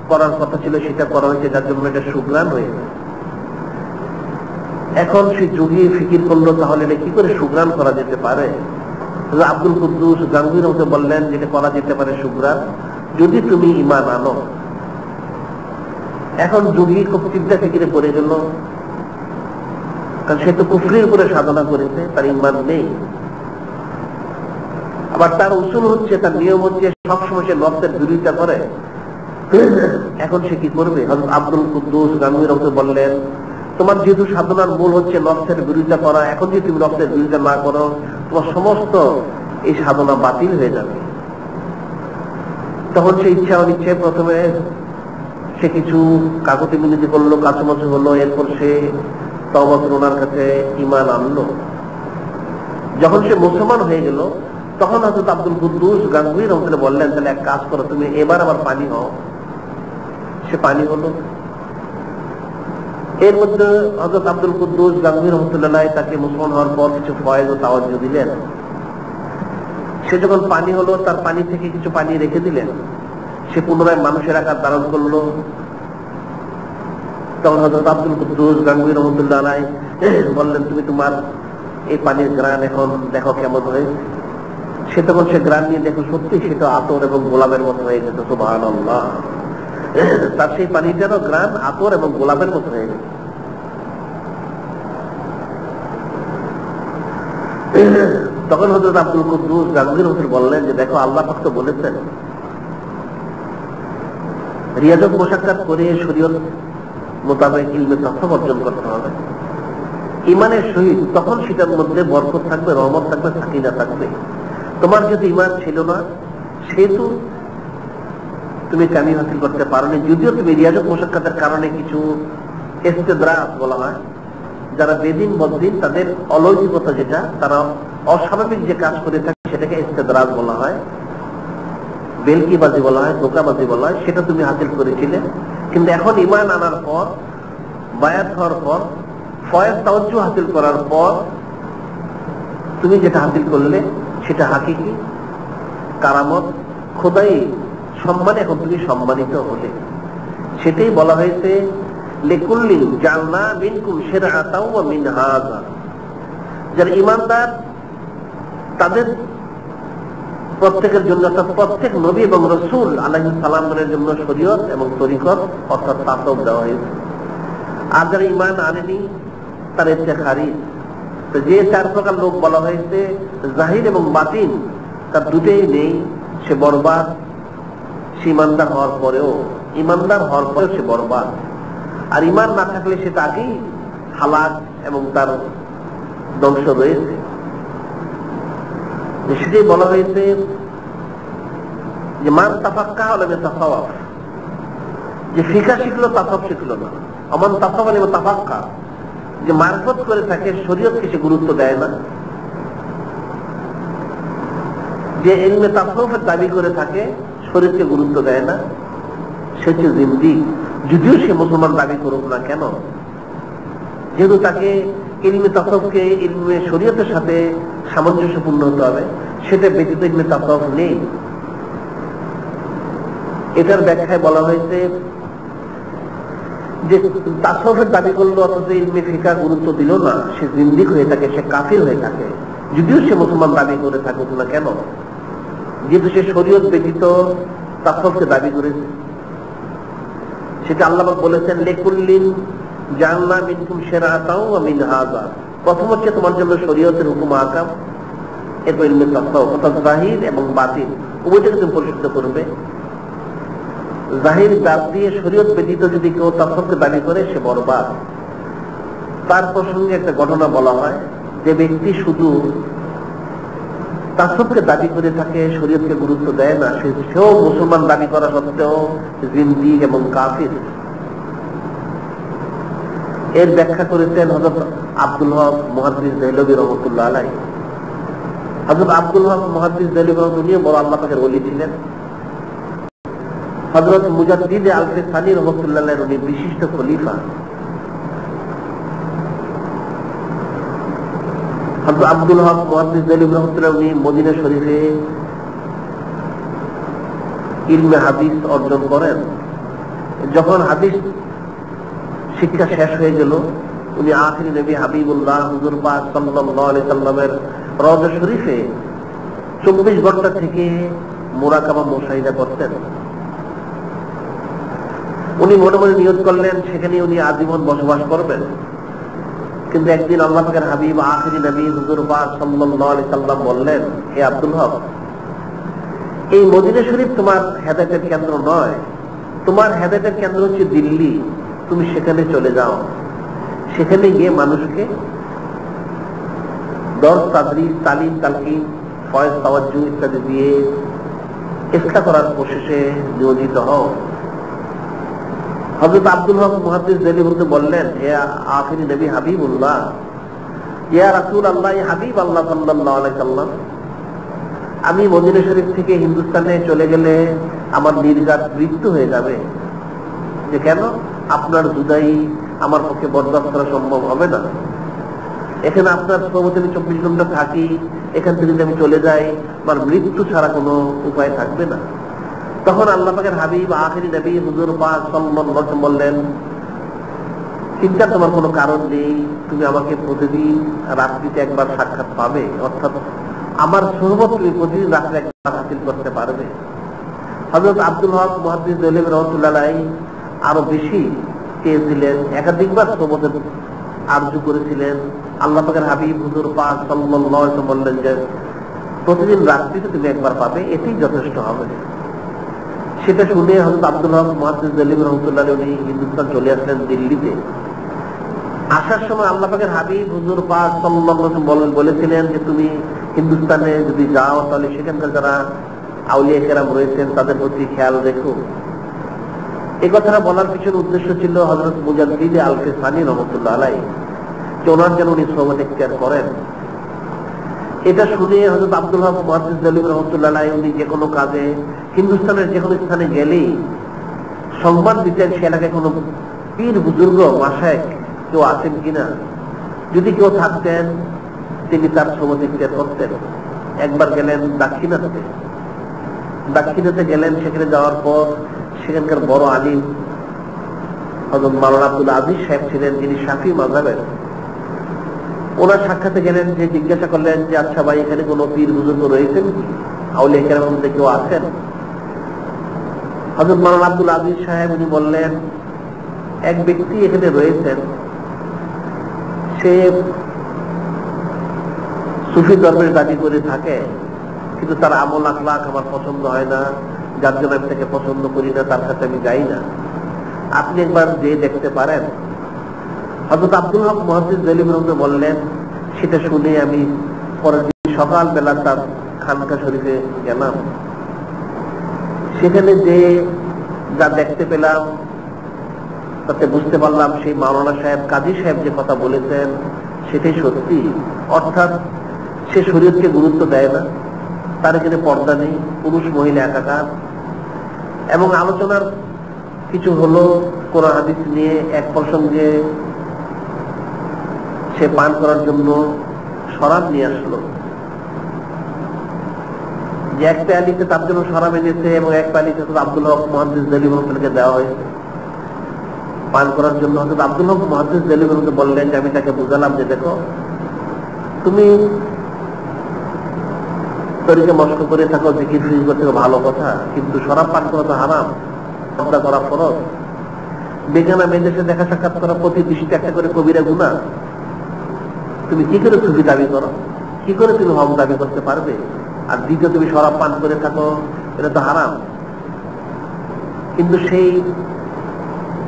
করার কথা ছিল সেটা করা হয়েছে, যার জন্য এটা সুগ্রাম হয়েছে। এখন সে যোগী ফিকির করলো, তাহলে এটা কি করে সুগ্রাম করা যেতে পারে? আব্দুল কুদ্দুস গাঙ্গুহির মধ্যে বললেন যেটা করা যেতে পারে সুগ্রাম, যদি তুমি ইমান আনো। এখন যোগী খুব চিন্তা ফিকিরে পড়ে গেল, কারণ সে তো কুফরির উপরে সাধনা করেছে, তার ইমান নেই। আবার তার উসুল হচ্ছে, তার নিয়ম হচ্ছে সবসময় সে নফসের বিরোধিতা করে। এখন সে কি করবে? হযরত আব্দুল কুদ্দুস গাঙ্গুহি রহমাতুল্লাহ বললেন, তোমার যেহেতু সাধনার মূল হচ্ছে নফসের বিরোধিতা করা, এখন যদি তুমি নফসের বিরোধিতা না করো, তোমার সমস্ত এই সাধনা বাতিল হয়ে যাবে। তখন সে ইচ্ছা অনিচ্ছায় প্রথমে সে কিছু কাগজে মিনতি করলো, কাছামাছি হলো, এরপর সে তওবা করে ওনার কাছে ঈমান আনলো। যখন সে মুসলমান হয়ে গেল, তখন হযরত আব্দুল কুদ্দুস গাঙ্গুহি রহমাতুল্লাহ বললেন, তাহলে এক কাজ করো, তুমি এবার আবার পানি হও। সে পানি হলো। এর মধ্যে হযরত আব্দুল কুদ্দুস গাঙ্গুহি রহমাতুল্লাহ তাকে মুসলমান হওয়ার পর কিছু ফয়েজ ও তাওয়াজ্জুহ দিলেন। সে যখন পানি হলো, তার পানি থেকে কিছু পানি রেখে দিলেন। সে পুনরায় মানুষের আকার ধারণ করলো। তখন হযরত আব্দুল কুদ্দুস গাঙ্গুহি রহমাতুল্লাহ বললেন, তুমি তোমার এই পানির গ্রান এখন দেখো কেমন হয়েছে। সে তখন সে গ্রান নিয়ে দেখো, সত্যি সেটা আতর এবং গোলাপের মতো হয়ে গেছে। সুবহানাল্লাহ। তার সেই পানিটারও গ্রান আতর এবং গোলাপের মতো হয়ে গেছে। তখন হযরত আব্দুল কুদ্দুস গাঙ্গুহি রহমাতুল্লাহ বললেন যে, দেখো আল্লাহ পাক তো বলেছেন রিয়াজত মুশাক্কাত করে শরীয়ত মোতাবেক ইলমে তথ্য অর্জন করতে হবে ইমানের সহিত, তখন সেটার মধ্যে বরকত থাকবে, রহমত থাকবে, সাকিনা থাকবে। তোমার যদি ইমান ছিল না, সেহেতু তুমি কামিল হাসিল করতে পারোনি। যদিও তুমি রিয়াজত মুশাক্কাতের কারণে কিছু ইস্তেদরাজ বলা হয়, যারা বেদিন বদ্দিন তাদের অলৌকিকতা, যেটা তারা অস্বাভাবিক যে কাজ করে থাকে সেটাকে ইস্তেদরাজ বলা হয়, বেলকিবাজি বলা হয়, ধোঁকাবাজি বলা হয়, সেটা তুমি হাসিল করেছিলে। কিন্তু এখন ইমান আনার পর, বায়াত হওয়ার পর, ফয়েজ তাওয়াজ্জুহ হাসিল করার পর তুমি যেটা হাসিল করলে সেটা হাকিকি কারামত, খোদাই সম্মানে এখন তুমি সম্মানিত হলে। সেটাই বলা হয়েছে লিকুল্লি জাআলনা মিনকুম শিরআতাও ওয়া মিনহাজা। যারা ঈমানদার তাদের প্রত্যেকের জন্য, অর্থাৎ প্রত্যেক নবী এবং রাসূল আলাইহিস সালামের জন্য শরীয়ত এবং তরিকত অর্থাৎ তাসওয়ুফ দেওয়া হয়েছে। আর যারা ঈমান আনেনি তার ইচ্ছে খারিজ। তো যে চার প্রকার লোক বলা হয়েছে, জাহির এবং বাতিন তার দুটোই নেই, সে বরবাদ। সে ইমানদার হওয়ার পরেও সে বরবাদ। আর ইমান না থাকলে সে তাকেই হালাক এবং তার ধ্বংস রয়েছে। সেটাই বলা হয়েছে যে মান তাফাক্কাহ ওয়া লাম ইয়াতাফাওয়াফ, যে ফিকহ শিখলো তাফাক্কুহ শিখলো না। আমান তাফাক্কাহ ওয়া তাফাক্কাহ, যে মারফত করে থাকে শরীয়তকে সে গুরুত্ব দেয় না, যে ইলমে তাসাউফের দাবি করে থাকে শরীয়তকে গুরুত্ব দেয় না, সে হচ্ছে জিন্দিক। যদিও সে মুসলমান দাবি করুক না কেন, যেহেতু তাকে ইলমে তাসাউফকে ইলমে শরীয়তের সাথে সামঞ্জস্যপূর্ণ হতে হবে, সেটা ব্যতীত ইলমে তাসাউফ নেই। এটার ব্যাখ্যায় বলা হয়েছে যে তাসাউফের দাবি করলো অথচ ইলমে ফিকহ গুরুত্ব দিল না, সে জিন্দিক হয়ে থাকে, সে কাফির হয়ে থাকে, যদিও সে মুসলমান দাবি করে থাকুক না কেন, যেহেতু সে শরীয়ত ব্যতীত তাসাউফকে দাবি করেছে। সেটা আল্লাহ পাক বলেছেন লিকুল্লিন জাআলনা মিনকুম শিরআতাও ওয়া মিনহাজা। প্রথম হচ্ছে তোমার জন্য শরীয়তের হুকুম আহকাম, এরপর ইলমে তাসাউফ অর্থাৎ জাহির এবং বাতিন উভয়টাকে তুমি পরিশুদ্ধ করবে। জাহির বাদ দিয়ে শরীয়ত ব্যতীত যদি কেউ তাসাউফকে দাবি করে সে বরবাদ। তার প্রসঙ্গে একটা ঘটনা বলা হয়, যে ব্যক্তি শুধু তাসাউফকে দাবি করে থাকে, শরীয়তকে গুরুত্ব দেয় না, সেও মুসলমান দাবি করা সত্ত্বেও জিন্দিক এবং কাফির। এর ব্যাখ্যা করেছেন হযরত আব্দুল হক মুহাদ্দিস দেহলভী রাহমাতুল্লাহ আলাইহি। হযরত আব্দুল হক মুহাদ্দিস দেহলভী রাহমাতুল্লাহ বড় আল্লাহ পাকের ওলি ছিলেন। হযরত মুজাদ্দিদ আল-ফিসানি রাহমাতুল্লাহ আলাইহি উনি বিশিষ্ট খলিফা। হযরত আব্দুল হক মুহাদ্দিস দেহলভী রাহমাতুল্লাহ উনি মদিনা শরীফে ইলমে হাদিস অর্জন করেন। যখন হাদিস শিক্ষা শেষ হয়ে গেল, উনি আখিরি নবী হাবিবুল্লাহ হুজুর পাক সাল্লাল্লাহু আলাইহি সাল্লামের রওজা শরীফে 24 ঘন্টা থেকে মুরাকাবা মুশাহিদা করতেন। উনি মনে মনে নিয়ত করলেন সেখানে উনি আজীবন বসবাস করবেন। কিন্তু একদিন আল্লাহ পাকের হাবিব আখিরি নবী হুজুর পাক সাল্লাল্লাহু আলাইহি সাল্লাম বললেন, হে আব্দুল হক, এই মদিনা শরীফ তোমার হেদায়েতের কেন্দ্র নয়, তোমার হেদায়েতের কেন্দ্র হচ্ছে দিল্লি। তুমি সেখানে চলে যাও, সেখানে গিয়ে মানুষকে দর্স, তাদরিস, তালিম, তালকিন, ফয়েজ, তাওয়াজ্জু ইত্যাদি দিয়ে ইসলাহ করার কোশিশে নিয়োজিত হও। হযরত আব্দুল হক মুহাদ্দিস দেহলভী বললেন, হে আখিরি নবী হাবিবুল্লাহ, ইয়া রাসূলুল্লাহ, হাবিব আল্লাহ সাল্লাল্লাহু আলাইহি সাল্লাম, আমি মদিনা শরীফ থেকে হিন্দুস্তানে চলে গেলে আমার নির্ঘাত মৃত্যু হয়ে যাবে। যে কেন? আপনার জুদাই আমার পক্ষে বরদাস্ত করা সম্ভব হবে না। এখানে আপনার সোহবতে আমি 24 ঘন্টা থাকি, এখান থেকে যদি আমি চলে যাই আমার মৃত্যু ছাড়া কোনো উপায় থাকবে না। তখন আল্লাহ পাকের হাবিব আখিরি নবী হুজুর পাক সাল্লাল্লাহু আলাইহি ওয়াসাল্লাম বললেন, চিন্তা তোমার কোনো কারণ নেই, তুমি আমাকে প্রতিদিন রাত্রিতে একবার সাক্ষাৎ পাবে, অর্থাৎ আমার সোহবত তুমি প্রতিদিন রাত্রে একবার হাসিল করতে পারবে। হযরত আব্দুল হক মুহাদ্দিস দেহলভী রাহমাতুল্লাহ আলাইহি আরো বেশি চেয়েছিলেন, একাধিকবার সোহবতের আরজু করেছিলেন। আল্লাহ পাকের হাবিব হুজুর পাক সাল্লাল্লাহু আলাইহি ওয়াসাল্লাম বললেন যে প্রতিদিন রাত্রিতে তুমি একবার পাবে, এটাই যথেষ্ট হবে। সেটা শুনে হযরত আব্দুল হক মুহাদ্দিস দেহলভী রাহমাতুল্লাহ আলাইহি উনি হিন্দুস্তান চলে আসলেন দিল্লিতে। আসার সময় আল্লাহ পাকের হাবিব হুজুর পাক সাল্লাল্লাহু আলাইহি ওয়াসাল্লাম বলেছিলেন যে তুমি হিন্দুস্তানে যদি যাও তাহলে সেখানকার যারা আউলিয়া কেরাম রয়েছেন তাদের প্রতি খেয়াল রেখো। এই কথাটা বলার পিছনে উদ্দেশ্য ছিল হযরত মুজাদ্দিদ আল-ফিসানি রাহমাতুল্লাহ আলাইহি, যে ওনার যেন উনি সোহবত ইখতিয়ার করেন। এটা শুনে হযরত আব্দুল হক মুহাদ্দিস দেহলভী রাহমাতুল্লাহ আলাইহি উনি যে কোনো কাজে হিন্দুস্তানের যে কোনো স্থানে গেলেই সংবাদ দিতেন সে এলাকায় কোনো পীর বুজুর্গ মাশায়েখ কেউ আছেন কিনা। যদি কেউ থাকতেন তিনি তার সোহবত ইখতিয়ার করতেন। একবার গেলেন দাক্ষিণাতে গেলেন, সেখানে যাওয়ার পর সেখানকার বড় আলিম হযরত মাওলানা আব্দুল আজিজ সাহেব ছিলেন, যিনি শাফি মাযহাবের। ওনার সাক্ষাতে গেলেন, যে জিজ্ঞাসা করলেন যে আচ্ছা ভাই, এখানে কোনো পীর বুজুর্গ রয়েছেন কি, আউলিয়া কেরামের মধ্যে কেউ আছেন? হযরত মাওলানা আব্দুল আজিজ সাহেব উনি বললেন, এক ব্যক্তি এখানে রয়েছেন, সে সুফি ধর্মের দাবি করে থাকে, কিন্তু তার আমল আখলাক আমার পছন্দ হয় না, যার জন্য আমি তাকে পছন্দ করি না, তার কাছে আমি যাই না। আপনি একবার যেয়ে দেখতে পারেন। হযরত আব্দুল হক মুহাদ্দিস দেহলভী রাহমাতুল্লাহ বললেন, সেটা শুনে আমি পরের দিন সকালবেলা তার খানকা শরীফে গেলাম। সেখানে যে যা দেখতে পেলাম তাতে বুঝতে পারলাম সেই মাওলানা সাহেব, কাজী সাহেব যে কথা বলেছেন সেটাই সত্যি। অর্থাৎ সে শরীয়তকে গুরুত্ব দেয় না, তার এখানে পর্দা নেই, পুরুষ মহিলা একাকার। এবং আলোচনার কিছু হলো কোরআন হাদিস নিয়ে। এক প্রসঙ্গে সে পান করার জন্য শরাব নিয়ে আসলো, যে এক পেয়ালিতে তার জন্য শরাব এনেছে এবং এক পেয়ালিতে আব্দুল হক মুহাদ্দিস দেহলভী রাহমাতুল্লাহকে দেওয়া হয়েছে পান করার জন্য। হযরত আব্দুল হক মুহাদ্দিস দেহলভী রাহমাতুল্লাহ বললেন যে আমি তাকে বুঝালাম যে দেখো, তুমি তরিকা মস্ক করে থাকো, জিকির ফিকির করতে ভালো কথা, কিন্তু শরাব পান করা তো হারাম, পর্দা করা ফরজ। বেগানা মেয়েদের সাথে দেখা সাক্ষাৎ করা প্রতি দৃষ্টিতে একটা করে কবিরা গুনাহ। তুমি কি করে সুফি দাবি করো, কি করে তুমি হক দাবি করতে পারবে? আর দ্বিতীয়, তুমি শরাব পান করে থাকো, এটা তো হারাম। কিন্তু সেই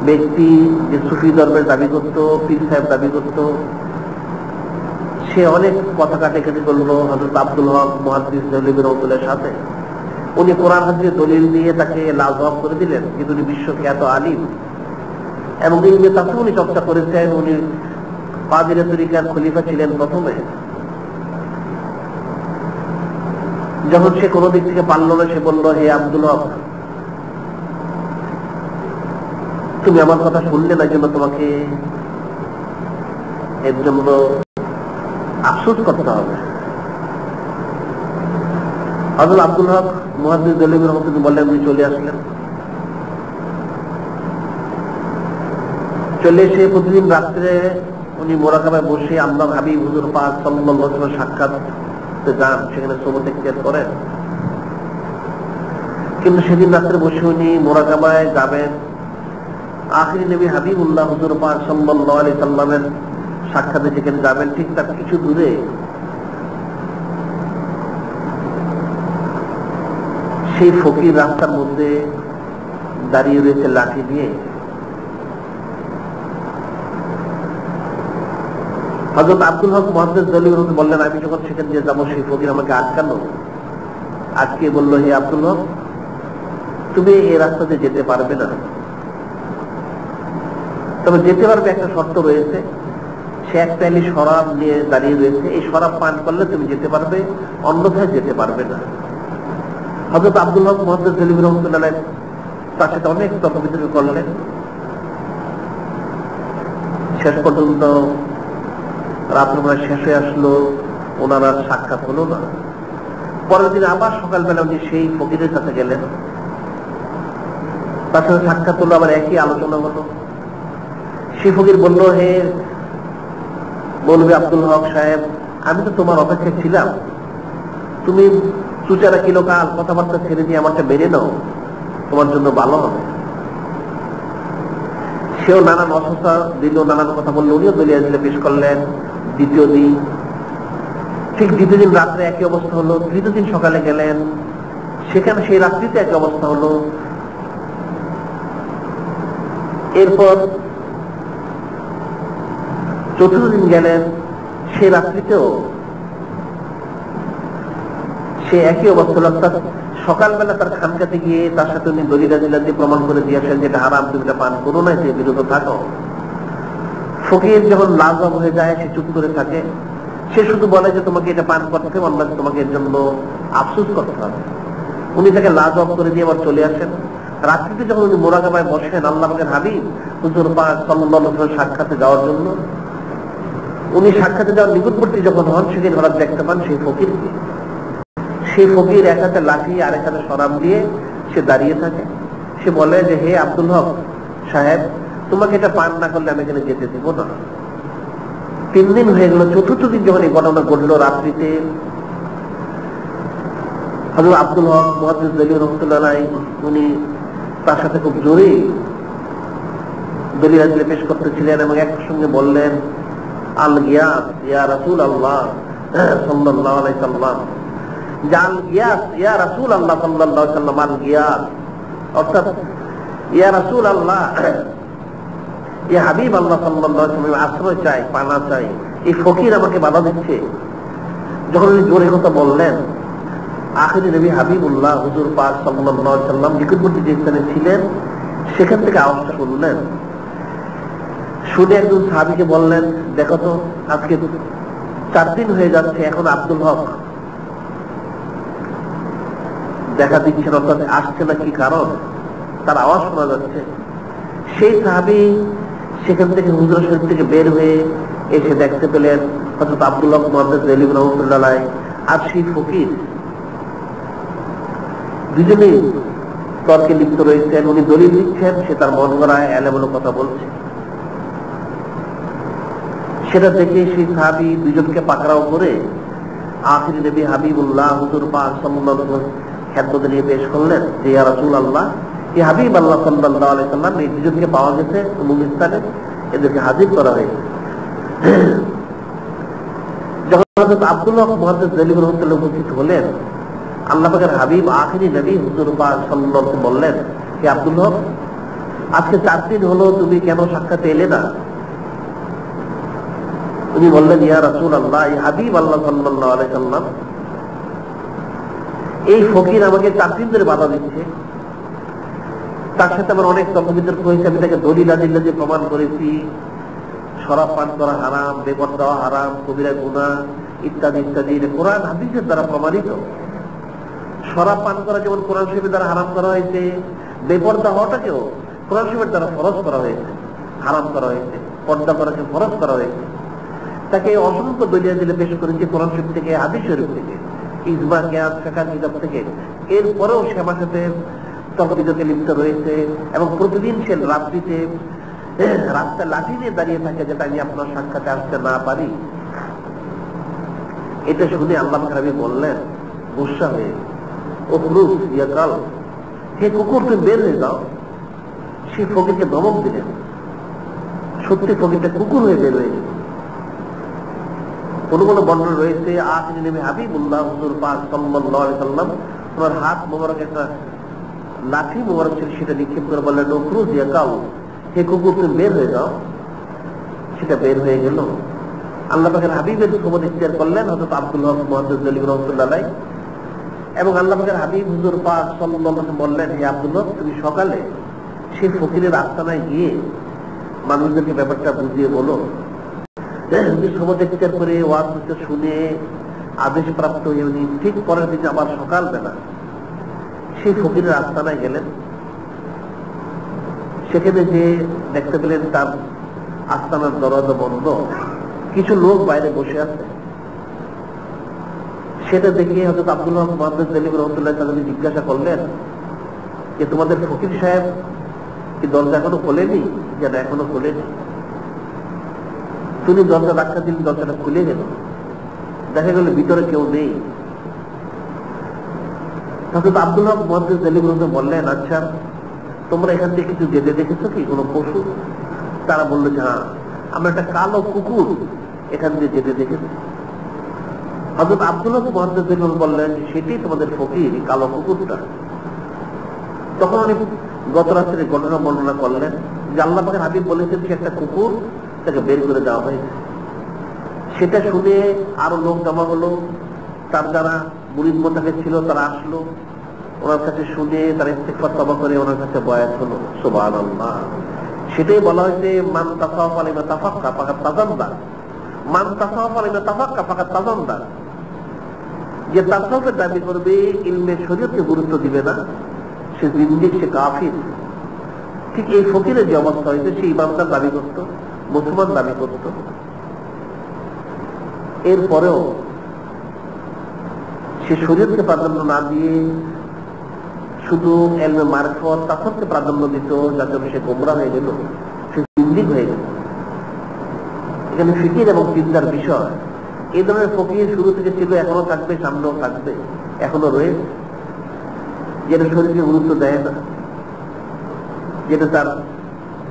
ব্যক্তি যে সুফি ধর্মের দাবি করত, পীর সাহেব দাবি করত, সে অনেক কথা কাটাকাটি করলো হযরত আব্দুল হক মুহাদ্দিস দেহলভী রাহমাতুল্লাহর সাথে। উনি কোরআন হাদিসের দলিল দিয়ে তাকে লাজবাব করে দিলেন, কিন্তু উনি বিশ্বখ্যাত আলিম এবং ইলমে তাফসীর উনি চর্চা করেছেন। উনি কাদিরিয়া তরিকার খলিফা ছিলেন প্রথমে। যখন সে কোনো দিক থেকে পারল না, সে বলল, হে আব্দুল হক, তুমি আমার কথা শুনলে না, জন্য তোমাকে এর জন্য আফসোস করতে হবে। হযরত আব্দুল হক মুহাদ্দিস দেহলভী রহমাতুল্লাহ বললেন, উনি চলে আসলেন। চলে এসে প্রতিদিন রাত্রে উনি মোরাকাবায় বসে আল্লাহ হাবিব হুজুর পাক সাল্লাল্লাহু আলাইহি ওয়াসাল্লাম সাক্ষাৎ যান, সেখানে সোবত ইখতিয়ার করেন। কিন্তু সেদিন রাত্রে বসে উনি মোরাকাবায় যাবেন, আখিরি নবী হাবিবুল্লাহ হুজুর পাক সাল্লাল্লাহু আলাইহি সাল্লামের সাক্ষাতে যেখানে যাবেন, ঠিক তার কিছু দূরে সেই ফকির রাস্তার মধ্যে দাঁড়িয়ে রয়েছে লাঠি দিয়ে। হযরত আব্দুল হক মুহাদ্দিস দেহলভী বললেন, আমি যখন সেখান দিয়ে যাবো, সেই ফকির আমাকে আটকালো, আজকে বললো, হে আব্দুল হক, তুমি এই রাস্তা দিয়ে যেতে পারবে না, তবে যেতে পারবে একটা শর্ত রয়েছে। সে এক প্যালি শরাব নিয়ে দাঁড়িয়ে রয়েছে, এই শরাব পান করলে তুমি যেতে পারবে, অন্যথায় যেতে পারবে না। হযরত আব্দুল হক মুহাদ্দিস দেহলভী রহমাতুল্লাহ তার সাথে অনেক তর্ক বিতর্ক করলেন। শেষ পর্যন্ত রাত্রবেলা শেষ হয়ে আসলো, ওনার আর সাক্ষাৎ হলো না। পরের দিন আবার সকালবেলা উনি সেই ফকিরের কাছে গেলেন, তার সাথে সাক্ষাৎ হলো, আবার একই আলোচনা হলো। সেই ফকির বলল, হে মৌলভী আব্দুল হক সাহেব, আমি তো তোমার অপেক্ষায় ছিলাম, তুমি চুচারা কিলোকাল কথাবার্তা ছেড়ে দিয়ে আমারটা বেড়ে নাও, তোমার জন্য ভালো হবে। সেও নানান অসুস্থতা দিল, নানান কথা বললো, উনিও দলিয়া দিলে পেশ করলেন। দ্বিতীয় দিন, ঠিক দ্বিতীয় দিন রাত্রে একই অবস্থা হলো। তৃতীয় দিন সকালে গেলেন, সেখানে সেই রাত্রিতে একই অবস্থা হলো। এরপর চতুর্থ দিন গেলেন, সেই রাত্রিতেও সে একই অবস্থা হলো। অর্থাৎ সকালবেলা তার খানকাতে গিয়ে তার সাথে উনি দলিলা দিয়ে প্রমাণ করে দিয়েছেন যেটা হারাম, তুমি এটা পান করো না, সে বিরত থাকো। ফকির যখন লাজবাব হয়ে যায়, সে চুপ করে থাকে। সে শুধু বলে যে তোমাকে এটা পান করতে হবে, অন্য তোমাকে এর জন্য আফসোস করতে হবে। উনি তাকে লাজবাব করে দিয়ে আবার চলে আসেন। রাত্রিতে যখন উনি মোরাকাবায় বসেন আল্লাহ পাকের হাবিব হুজুর পাক সাল্লাল্লাহু আলাইহি ওয়াসাল্লাম সাক্ষাতে যাওয়ার জন্য, উনি সাক্ষাতে যাওয়ার নিকটবর্তী যখন হন, সেদিন হঠাৎ দেখতে পান সেই ফকিরকে। সেই ফকির এক হাতে লাঠি আর এক হাতে শরাব দিয়ে সে দাঁড়িয়ে থাকে। সে বলে যে, হে আব্দুল হক সাহেব, তোমাকে এটা পান না করলে আমি এখানে যেতে দেবো না। 3 দিন হয়ে গেল। চতুর্থ দিন যখন এই ঘটনা ঘটলো রাত্রিতে, হযরত আব্দুল হক মুহাদ্দিস দেহলভী রহমাতুল্লাহ উনি তার সাথে খুব জোরে দলিল পেশ করতেছিলেন এবং একসঙ্গে বললেন, আল গিয়াস ইয়া রাসূলুল্লাহ সাল্লাল্লাহু আলাইহি সাল্লাম, জাল গিয়াস ইয়া রাসূলুল্লাহ সাল্লাল্লাহু আলাইহি সাল্লাম, আল গিয়াস, অর্থাৎ ইয়া রাসূলুল্লাহ, ইয়া হাবিব আল্লাহ সাল্লাল্লাহু আলাইহি ওয়াসাল্লাম, আশ্রয় চাই, পানা চাই। এই ফকির আমাকে বাধা দিচ্ছে। যখন উনি জোরে কথা বললেন, আখিরি নবী হাবিবুল্লাহ হুজুর পাক সাল্লাল্লাহু আলাইহি সাল্লাম নিকটবর্তী যে স্থানে ছিলেন, সেখান থেকে আওয়াজটা শুনলেন। শুনে একজন সাহাবীকে বললেন, দেখো তো, আজকে 4 দিন হয়ে যাচ্ছে, এখন আব্দুল হক দেখা দিচ্ছেন, অর্থাৎ আসছে না, কি কারণ? তার আওয়াজ শোনা যাচ্ছে। সেই সাহাবী সেখান থেকে হুজুর শরীফ থেকে বের হয়ে এসে দেখতে পেলেন হযরত আব্দুল হক মুহাদ্দিস দেহলভী রহমাতুল্লাহ আর সেই ফকির দুজনেই তর্কে লিপ্ত রয়েছেন। উনি দলিল দিচ্ছেন, সে তার মন গড়ায় এলোমেলো কথা বলছে। সেটা দেখে সেই সাহাবী দুজনকে পাকড়াও করে আখিরি নবী হাবিবুল্লাহ হুজুর পাক সাল্লাল্লাহু আলাইহি ওয়াসাল্লাম খেদমতে নিয়ে পেশ করলেন যে, ইয়া রাসূলুল্লাহ, এই হাবিব আল্লাহ সাল্লাল্লাহু আলাইহি সাল্লাম, এই দুজনকে পাওয়া গেছে অমুক স্থানে, এদেরকে হাজির করা হয়েছে। যখন হযরত আব্দুল হক মুহাদ্দিস দেহলভী রহমাতুল্লাহ উপস্থিত হলেন, আল্লাহ পাকের হাবিব আখিরি নবী হুজুর পাক সাল্লাল্লাহু আলাইহি ওয়াসাল্লাম বললেন, হে আব্দুল হক, আজকে 4 দিন হলো তুমি কেন সাক্ষাতে এলে না? উনি বললেন, ইয়া রাসূলুল্লাহ, এই হাবিব আল্লাহ সাল্লাল্লাহু আলাইহি সাল্লাম, এই ফকির আমাকে 4 দিন ধরে বাধা দিচ্ছে। তার সাথে আমার অনেক তর্ক বিতর্ক হয়েছে, আমি তাকে দলিল দিয়ে প্রমাণ করেছি, শরাব পান করা হারাম, বেপরদা দেওয়া হারাম, কবিরা গুনাহ ইত্যাদি ইত্যাদি, কোরআন হাদিসের দ্বারা প্রমাণিত। শরাব পান করা যেমন কোরআন শরীফের দ্বারা হারাম করা হয়েছে, বেপরদা হওয়াটাকেও কোরআন শরীফের দ্বারা ফরজ করা হয়েছে, হারাম করা হয়েছে, পর্দা করাকে ফরজ করা হয়েছে। তাকে অসংখ্য দলিল দিলে পেশ করেছে, কোরআন শরীফ থেকে, হাদিস শরীফ থেকে, ইজমা, কিয়াস, ফিকহ কিতাব থেকে। এরপরেও সে আমার সাথে তর্ক বিতর্কে লিপ্ত রয়েছে এবং প্রতিদিন সে রাত্রিতে রাস্তায় লাঠি নিয়ে দাঁড়িয়ে থাকে, যেটা আমি আপনার সাক্ষাতে আসতে না পারি। এটা শুনে আল্লাহ রাব্বি বললেন গুসা হয়ে, ও পুরুষ ইয়াকাল, হে কুকুর তুমি বের হয়ে যাও। সে ফকিরকে ধমক দিলেন, সত্যি ফকিরটা কুকুর হয়ে বের হয়ে গেল। কোন কোন বর্ণনা রয়েছে আখিরি নবী হাবিবুল্লাহ হুজুর পাক সাল্লাল্লাহু আলাইহি সাল্লাম ওনার হাত মোবারক একটা লাঠি মোবারক ছিল, সেটা নিক্ষেপ করে বললেন ও পুরুষ ইয়াকাল, হে কুকুর তুমি বের হয়ে যাও। সেটা বের হয়ে গেল। আল্লাহ পাকের হাবিবের খবর ইখতিয়ার করলেন হযরত আব্দুল হক মুহাদ্দিস জলিল রাহমাতুল্লাহ আলাইহি, এবং আল্লাহ পাকের হাবিব হুজুর পাক সাল্লাল্লাহু আলাইহি ওয়াসাল্লাম বললেন, হে আব্দুল হক, তুমি সকালে সেই ফকিরের আস্তানায় গিয়ে মানুষদেরকে ব্যাপারটা বুঝিয়ে বলো। খবর ইখতিয়ার করে ওয়াজ শুনে আদেশ প্রাপ্ত হয়ে উনি ঠিক পরের দিন আবার সকালবেলা সেই ফকিরের আস্তানায় গেলেন। সেখানে যে দেখতে পেলেন তার আস্তানার দরজা বন্ধ, কিছু লোক বাইরে বসে আছে। সেটা দেখে হযরত আব্দুল হক মুহাদ্দিস জলিল রাহমাতুল্লাহ তাআলা জিজ্ঞাসা করলেন যে তোমাদের ফকির সাহেব কি দরজা এখনো খোলেনি? যেন এখনো খোলেনি। তুমি দরজা ধাক্কা দিলে দরজাটা খুলে গেল, দেখা গেল ভিতরে কেউ নেই। হযরত আব্দুল হক মুহাদ্দিস জলিল রাহমাতুল্লাহ বললেন, আচ্ছা তোমরা এখান থেকে কিছু যেতে দেখেছো কি, কোনো পশু? তারা বললো যে হ্যাঁ, আমরা একটা কালো কুকুর এখান দিয়ে যেতে দেখেছি। হযরত আব্দুল হক মুহাদ্দিস জলিল বললেন, সেটাই তোমাদের ফকির, কালো কুকুরটা। তখন উনি গত রাত্রে ঘটনা বর্ণনা করলেন যে আল্লাহ পাকের হাবিব বলেছেন সে একটা কুকুর, তাকে বের করে দেওয়া হয়েছে। সেটা শুনে আরো লোক জমা হলো, তার যারা মুরিদ মোতাবেক ছিল তারা আসলো, ওনার কাছে শুনে তারা ইস্তিগফার তওবা করে ওনার কাছে বয়াত হলো। সুবহানাল্লাহ। সেটাই বলা হয়েছে মান তাসাওয়াফা লিমা তাফাক্কা ফাকাদ তাযাম্বা, মান তাসাওয়াফা লিমা তাফাক্কা ফাকাদ তাযাম্বা। যে তাসাউফের দাবি করবে, ইলমে শরীয়তকে গুরুত্ব দিবে না, সে জিন্দিক, সে কাফির। ঠিক এই ফকিরের যে অবস্থা হয়েছে, সে ইমানদার দাবি করত, মুসলমান দাবি করত। এরপরেও সে শরীয়তকে প্রাধান্য না দিয়ে শুধু ইলমে মারিফত, তাসাউফকে প্রাধান্য দিত, যার জন্য সে গোমরা হয়ে গেল, সে জিন্দিক হয়ে গেল। এখানে ফিকির এবং চিন্তার বিষয়। এই ধরনের ফকির শুরু থেকে ছিল, এখনো থাকবে, সামনেও থাকবে, এখনো রয়েছে। যেটা শরীরকে গুরুত্ব দেয় না, যেটা তার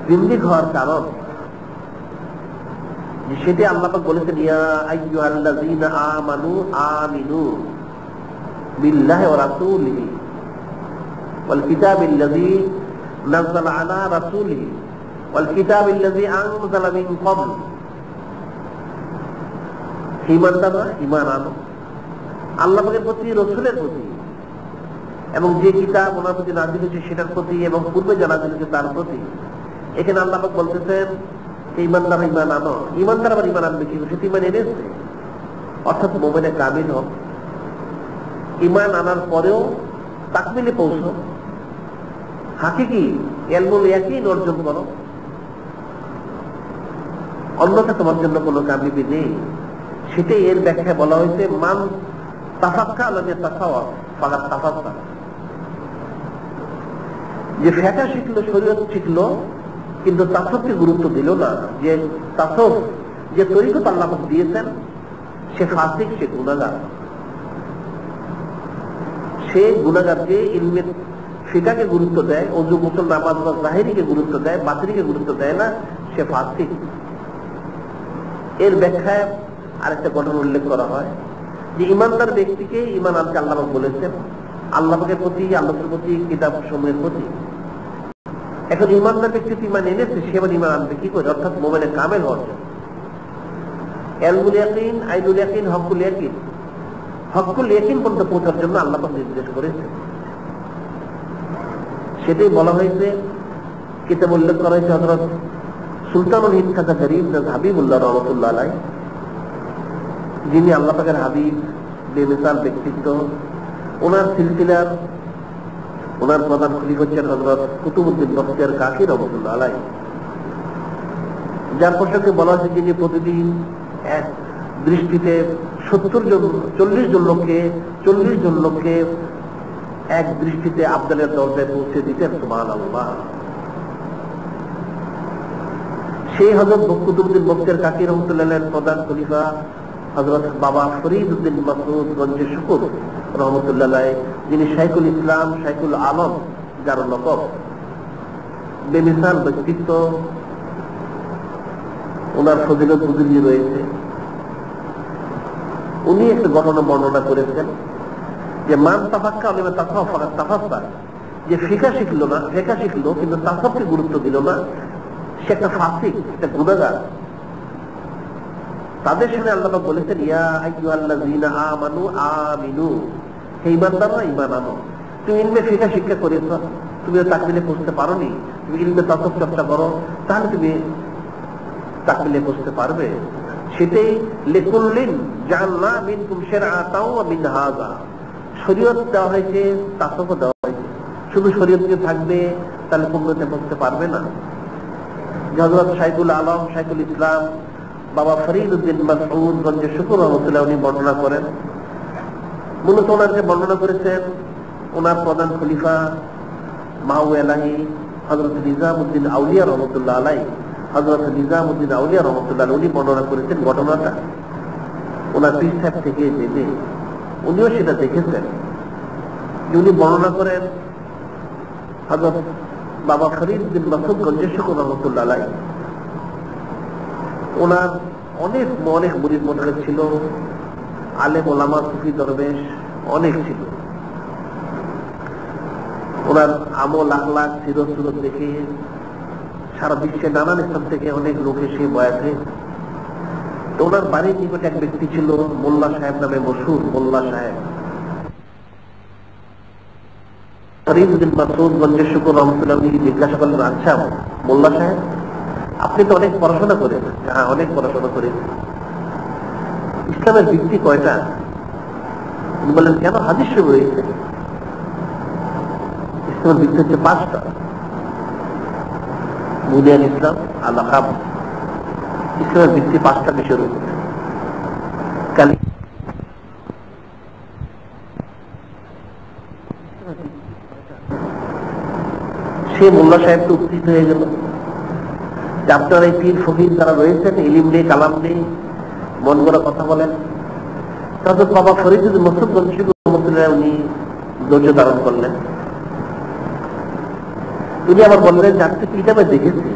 জিন্দিক হওয়ার কারণ, সেটি আল্লাহ পাক বলেছেন, ইয়া আইয়ুহাল্লাযীনা আমানু আমিনু বিল্লাহি ওয়া রাসূলিহি ওয়াল কিতাবিল্লাযী নাযালা আলা রাসূলিহি ওয়াল কিতাবিল্লাযী আনযালা মিন ক্বাবল। ঈমানদাররা ঈমান আনো আল্লাহ পাকের প্রতি, রাসূলের প্রতি, এবং যে কিতাব ওনার প্রতি নাযিল হয়েছে সেটার প্রতি, এবং পূর্বে জানা হয়েছে তার প্রতি। এখানে আল্লাহ পাক বলতেছেন ঈমানদাররা ঈমান আনো। ঈমানদার আবার ঈমান আনবে কি? সে ঈমান এনেছে, অর্থাৎ মুমিনে কামিল হোক। ঈমান আনার পরেও তাকমিলে পৌঁছো, হাকিকি ইলমুল ইয়াকিন অর্জন করো, অন্যথা তোমার জন্য কোনো কামিয়াবি নেই। সেটাই এর ব্যাখ্যা বলা হয়েছে মান তাফাক্কা লাম ইয়াতাসাওয়া ফাকাদ তাফাক্কা। যে ফিকহ শিখলো, শরীয়ত শিখলো, কিন্তু তাসাউফকে গুরুত্ব দিল না, যে তাসাউফ যে তরিকত আল্লাহ পাক দিয়েছেন, সে ফাসিক, সে গুনাহগার। সে গুনাহগার যে ইলমে ফিকহকে গুরুত্ব দেয়, ওযু, গোসল, নামাজ বা যাহিরিকে গুরুত্ব দেয়, বাতিনিকে গুরুত্ব দেয় না, সে ফাসিক। এর ব্যাখ্যায় আরেকটা ঘটনা উল্লেখ করা হয় যে ইমানদার ব্যক্তিকে ঈমান আনতে আল্লাহ পাক বলেছেন, আল্লাহ পাকের প্রতি, আল্লাহর প্রতি, কিতাব সমূহের প্রতি। এখন ইমানদার ব্যক্তি ঈমান এনেছে, সে আবার ঈমান আনবে কি করে? অর্থাৎ মুমিনে কামেল হওয়ার জন্য। ইলমুল ইয়াকিন, আইনুল ইয়াকিন, হকুল ইয়াকিন, হকুল ইয়াকিন পর্যন্ত পৌঁছার জন্য আল্লাহ পাক নির্দেশ করেছে। সেটাই বলা হয়েছে, কিতাব উল্লেখ করা হয়েছে হযরত সুলতানুল হিন্দ খাজা গরীব হাবিবুল্লাহ রাহমাতুল্লাহ আলাইহি, যিনি আল্লাহ পাকের হাবিব, বেমিসাল ব্যক্তিত্ব। ওনার সিলসিলার ওনার প্রধান খলিফা হচ্ছেন হযরত কুতুবউদ্দিন বখতিয়ার কাকি রাহমাতুল্লাহ আলাইহি, যার প্রসঙ্গে বলা হয়েছে যিনি প্রতিদিন এক দৃষ্টিতে 70 জন 40 জন লোককে এক দৃষ্টিতে আফজালের দরজায় পৌঁছে দিতেন। সুবহানাল্লাহ। সেই হযরত বরকতুদ্দিন বক্তের কাকি রহমতুল্লাহের প্রধান খলিফা হযরত বাবা ফরিদউদ্দিন মাসউদ গঞ্জে শুকুর রহমতুল্লাহ, যিনি শাইখুল ইসলাম, শাইখুল আলম, যার লকব, বেমিসাল ব্যক্তিত্ব, ওনার ফজিলত বুজুর্গি রয়েছে। উনি একটা ঘটনা বর্ণনা করেছেন যে মান তাফাক্কা আলিমা তাফাক্কা, যে ফিকা শিখলো কিন্তু তাসাফকে গুরুত্ব দিল না, সে একটা ফাসিক, একটা গুনাহগার। তাদের সামনে আল্লাহ বলেছেন ইয়া আইয়ুহাল্লাযীনা আমানু আমিনু, হে ঈমানদাররা ঈমান আনো। তুমি ইলমে ফিকা শিক্ষা করেছো, তুমি তাকমিলে পৌঁছতে পারোনি, তুমি ইলমে তাসাফ চর্চা করো, তাহলে তুমি তাকমিলে পৌঁছতে পারবে। সেটাই লিকুল্লিন জাআলনা মিনকুম শারআতাও ওয়া মিনহাজা, শরীয়ত দেওয়া হয়েছে, তাসাফও দেওয়া হয়েছে। শুধু শরীয়ত দিয়ে থাকবে তাহলে পূর্ণতে পৌঁছতে পারবে না। হযরত শাইখুল আলম, শাইখুল ইসলাম বাবা ফরিদউদ্দিন মাসউদ গঞ্জে শুকুর রহমতুল্লাহ উনি বর্ণনা করেন। মূলত ওনাকে বর্ণনা করেছেন ওনার প্রধান খলিফা মাহু এলাহি হযরত নিজামউদ্দিন আউলিয়া রহমতুল্লাহ আলাইহি। হযরত নিজামউদ্দিন আউলিয়া রহমতুল্লাহ উনি বর্ণনা করেছেন ঘটনাটা ওনার পীর সাহেব থেকে জেনে। উনিও সেটা দেখেছেন। উনি বর্ণনা করেন হযরত বাবা ফরিদউদ্দিন মাসউদ গঞ্জে শুকুর রহমতুল্লাহ আলাইহি, ওনার অনেক মুরিদ মোতালেব ছিল, আলেম ওলামা সুফি দরবেশ অনেক ছিল। ওনার আমল আখলাক সিরত দেখে সারা বিশ্বে নানান স্থান থেকে অনেক লোক এসে বয়াতে। তো ওনার বাড়ির নিকটে এক ব্যক্তি ছিল মোল্লা সাহেব নামে মশহুর, মোল্লা সাহেব। ফরিদউদ্দিন মাসউদ গঞ্জে শুকুর রহমতুল্লাহ জিজ্ঞাসা করলেন, আচ্ছা মোল্লা সাহেব, আপনি তো অনেক পড়াশোনা করেন। হ্যাঁ, অনেক পড়াশোনা করেছেন। ইসলামের ভিত্তি কয়টা? উনি বললেন, কেন? হাদিস শরীফ রয়েছে। ইসলামের ভিত্তি হচ্ছে 5টা। বুনিয়াদ ইসলাম আল আকাম, ইসলামের ভিত্তি 5টা বিষয় রয়েছে। সে মোল্লা সাহেব তো উত্তেজিত হয়ে গেল যে আপনার এই পীর ফকির যারা রয়েছেন, ইলিম নেই, কালাম নেই, মন গড়া কথা বলেন। তাদের বাবা ফরিদউদ্দিন মাসউদ গঞ্জে শুকুর রহমতুল্লাহ উনি ধৈর্য ধারণ করলেন। উনি আবার বললেন যে আপনি কিতাবে দেখেছি।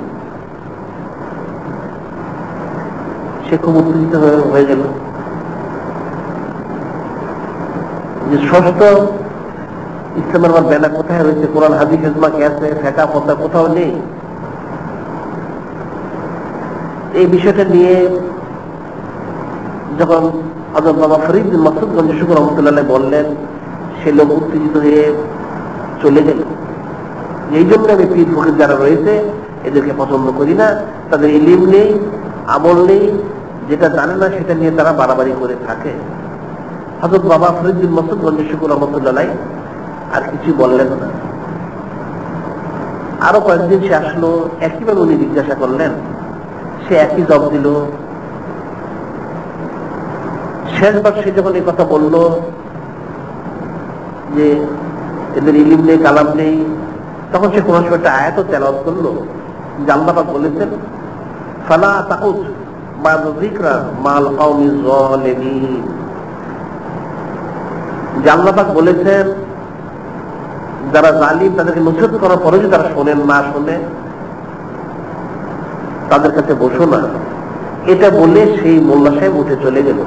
সে খুব উত্তেজিত হয়ে গেল যে ষষ্ঠ ইসলামের আমার ব্যানা কোথায় রয়েছে? কোরআন হাদিস ইজমা কিয়াসে ফিকহ ফতোয়া কোথাও নেই। এই বিষয়টা নিয়ে যখন হযরত বাবা ফরিদউদ্দিন মাসউদ গঞ্জে শুকুর রহমতুল্লাহ বললেন, সে লোক উত্তেজিত হয়ে চলে গেল। এই জন্য আমি পীর ফকির যারা রয়েছে এদেরকে পছন্দ করি না, তাদের ইলিম নেই, আমল নেই, যেটা জানে না সেটা নিয়ে তারা বাড়াবাড়ি করে থাকে। হযরত বাবা ফরিদউদ্দিন মাসউদ গঞ্জে শুকুর রহমতুল্লাহ আর কিছু বললেন না। আরো কয়েকদিন সে আসলো, একইভাবে উনি জিজ্ঞাসা করলেন, সে একই জবাব দিল। শেষবার সে যখন এই কথা বলল যে এদের ইলিম নেই, কালাম নেই, তখন সে কোন সময় একটা আয়াত তেলাওয়াত করলো যে আল্লাহ পাক বলেছেন, ফালা তাকুত বা'দা যিকরা মাল কওমিজ যালিমিন। যে আল্লাহ পাক বলেছেন যারা জালিম তাদেরকে নসিহত করার পরে যদি তারা শোনেন না শোনে, তাদের কাছে বসো না। এটা বলে সেই মোল্লা সাহেব উঠে চলে গেল।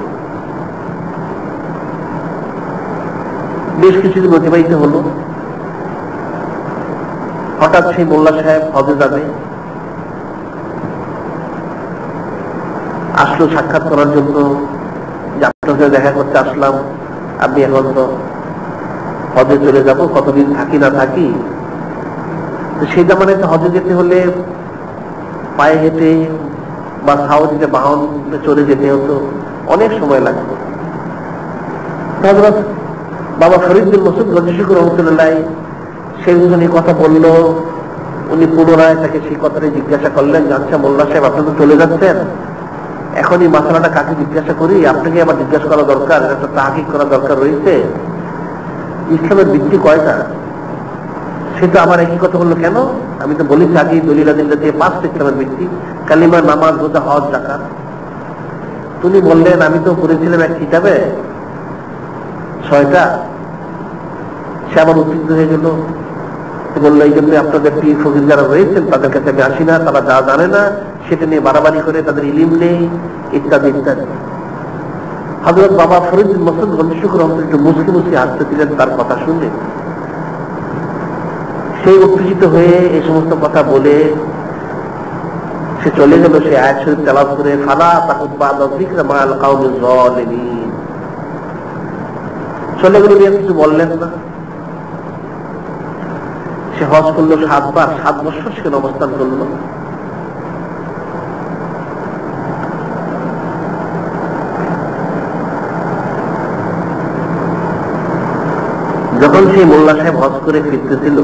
বেশ কিছুদিন অতিবাহিত হলো। হঠাৎ সেই মোল্লা সাহেব হজে যাবে, আসলো সাক্ষাৎ করার জন্য, যে আপনার সাথে দেখা করতে আসলাম, আপনি এখন তো হজে চলে যাব, কতদিন থাকি না থাকি। সেই জামানায় হজে যেতে হলে পায়ে হেঁটে বা সাউদিতে বাহন চলে যেতে হতো, অনেক সময় লাগতো। হযরত বাবা ফরিদউদ্দিন মাসউদ গঞ্জে শুকুর রহমতুল্লাহ সেই দুজনে কথা বলল। উনি পুনরায় তাকে সেই কথাটা জিজ্ঞাসা করলেন, আচ্ছা মোল্লা সাহেব আপনি তো চলে যাচ্ছেন, এখন এই মাসালাটা কাকে জিজ্ঞাসা করি, আপনাকে আবার জিজ্ঞাসা করা দরকার, একটা তাহকিক করা দরকার রয়েছে। ইসলামের ভিত্তি কয়টা? সে তো আমার একই কথা বললো, কেন? আমি তো বলেছি আগে দলিল আদিল্লা দিয়ে 5টা ইসলামের ভিত্তি, কালিমা, নামাজ, রোজা, হজ, যাকাত। তুমি বললেন আমি তো পড়েছিলাম এক কিতাবে 6টা। সে আবার উত্তীর্ণ হয়ে গেল, বললো এই জন্য আপনাদের পীর ফকির যারা রয়েছেন তাদের কাছে আমি আসি না, তারা যা জানে না সেটা নিয়ে বাড়াবাড়ি করে, তাদের ইলিম নেই, ইত্যাদি ইত্যাদি। হযরত বাবা ফরিদ মসুদ গণশুক রহমতুল্লাহ একটু মুসকি মুসকি হাসতেছিলেন তার কথা শুনে। সেই উত্তেজিত হয়ে এই সমস্ত কথা বলে সে চলে গেল। সে আয়াত শরীফ তেলাওয়াত করে, ফালা তাকুত বা'দা যিকরা মা'আল কাওমিজ যালিমিন, চলে গেল, নিয়ে কিছু বললেন না। সে হজ করলো 7 বার, 7 বছর সেখানে অবস্থান করলো। যখন সেই মোল্লা সাহেব হজ করে ফিরতেছিল,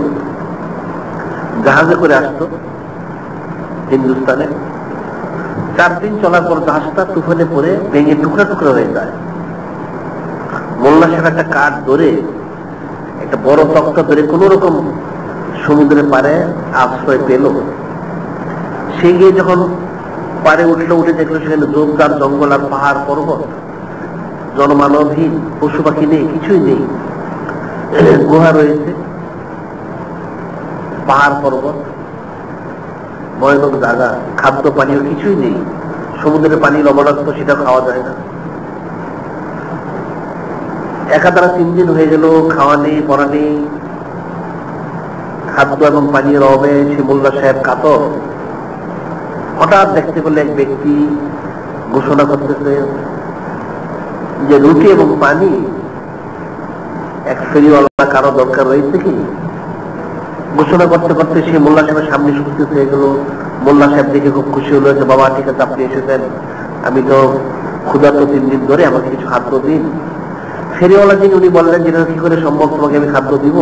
জাহাজে করে আসতো হিন্দুস্তানে, 4 দিন চলার পর জাহাজটা তুফানে পড়ে ভেঙে টুকরা টুকরা হয়ে যায়। মোল্লা সাহেব একটা কাঠ ধরে, একটা বড় তক্তা ধরে কোন রকম সমুদ্রের পারে আশ্রয় পেল। সে গিয়ে যখন পারে উঠলো, উঠে দেখলো সেখানে জোরদার জঙ্গল আর পাহাড় পর্বত, জনমানবহীন, পশু পাখি নেই, কিছুই নেই। গুহা রয়েছে, পাহাড় পর্বত, ভয়ানক জায়গা, খাদ্য পানীয় কিছুই নেই। সমুদ্রের পানি লবণাক্ত, সেটা খাওয়া যায় না। একাধারা 3 দিন হয়ে গেল, খাওয়া নেই, পড়া নেই, খাদ্য এবং পানীয়ের অভাবে সে মোল্লা সাহেব কাতর। হঠাৎ দেখতে পেলে এক ব্যক্তি ঘোষণা করতেছে যে রুটি এবং পানি এক ফেরিওয়ালা কারো দরকার রয়েছে কি। ঘোষণা করতে করতে সে মোল্লা সাহেবের সামনে উপস্থিত হয়ে গেল। মোল্লা সাহেব দেখে খুব খুশি হলো যে বাবা ঠিক আছে, আপনি এসেছেন, আমি তো ক্ষুধার্ত 3 দিন ধরে, আমাকে কিছু খাদ্য দিন। ফেরিওয়ালা যিনি, উনি বললেন যে কি করে সম্ভব, তোমাকে আমি খাদ্য দিব?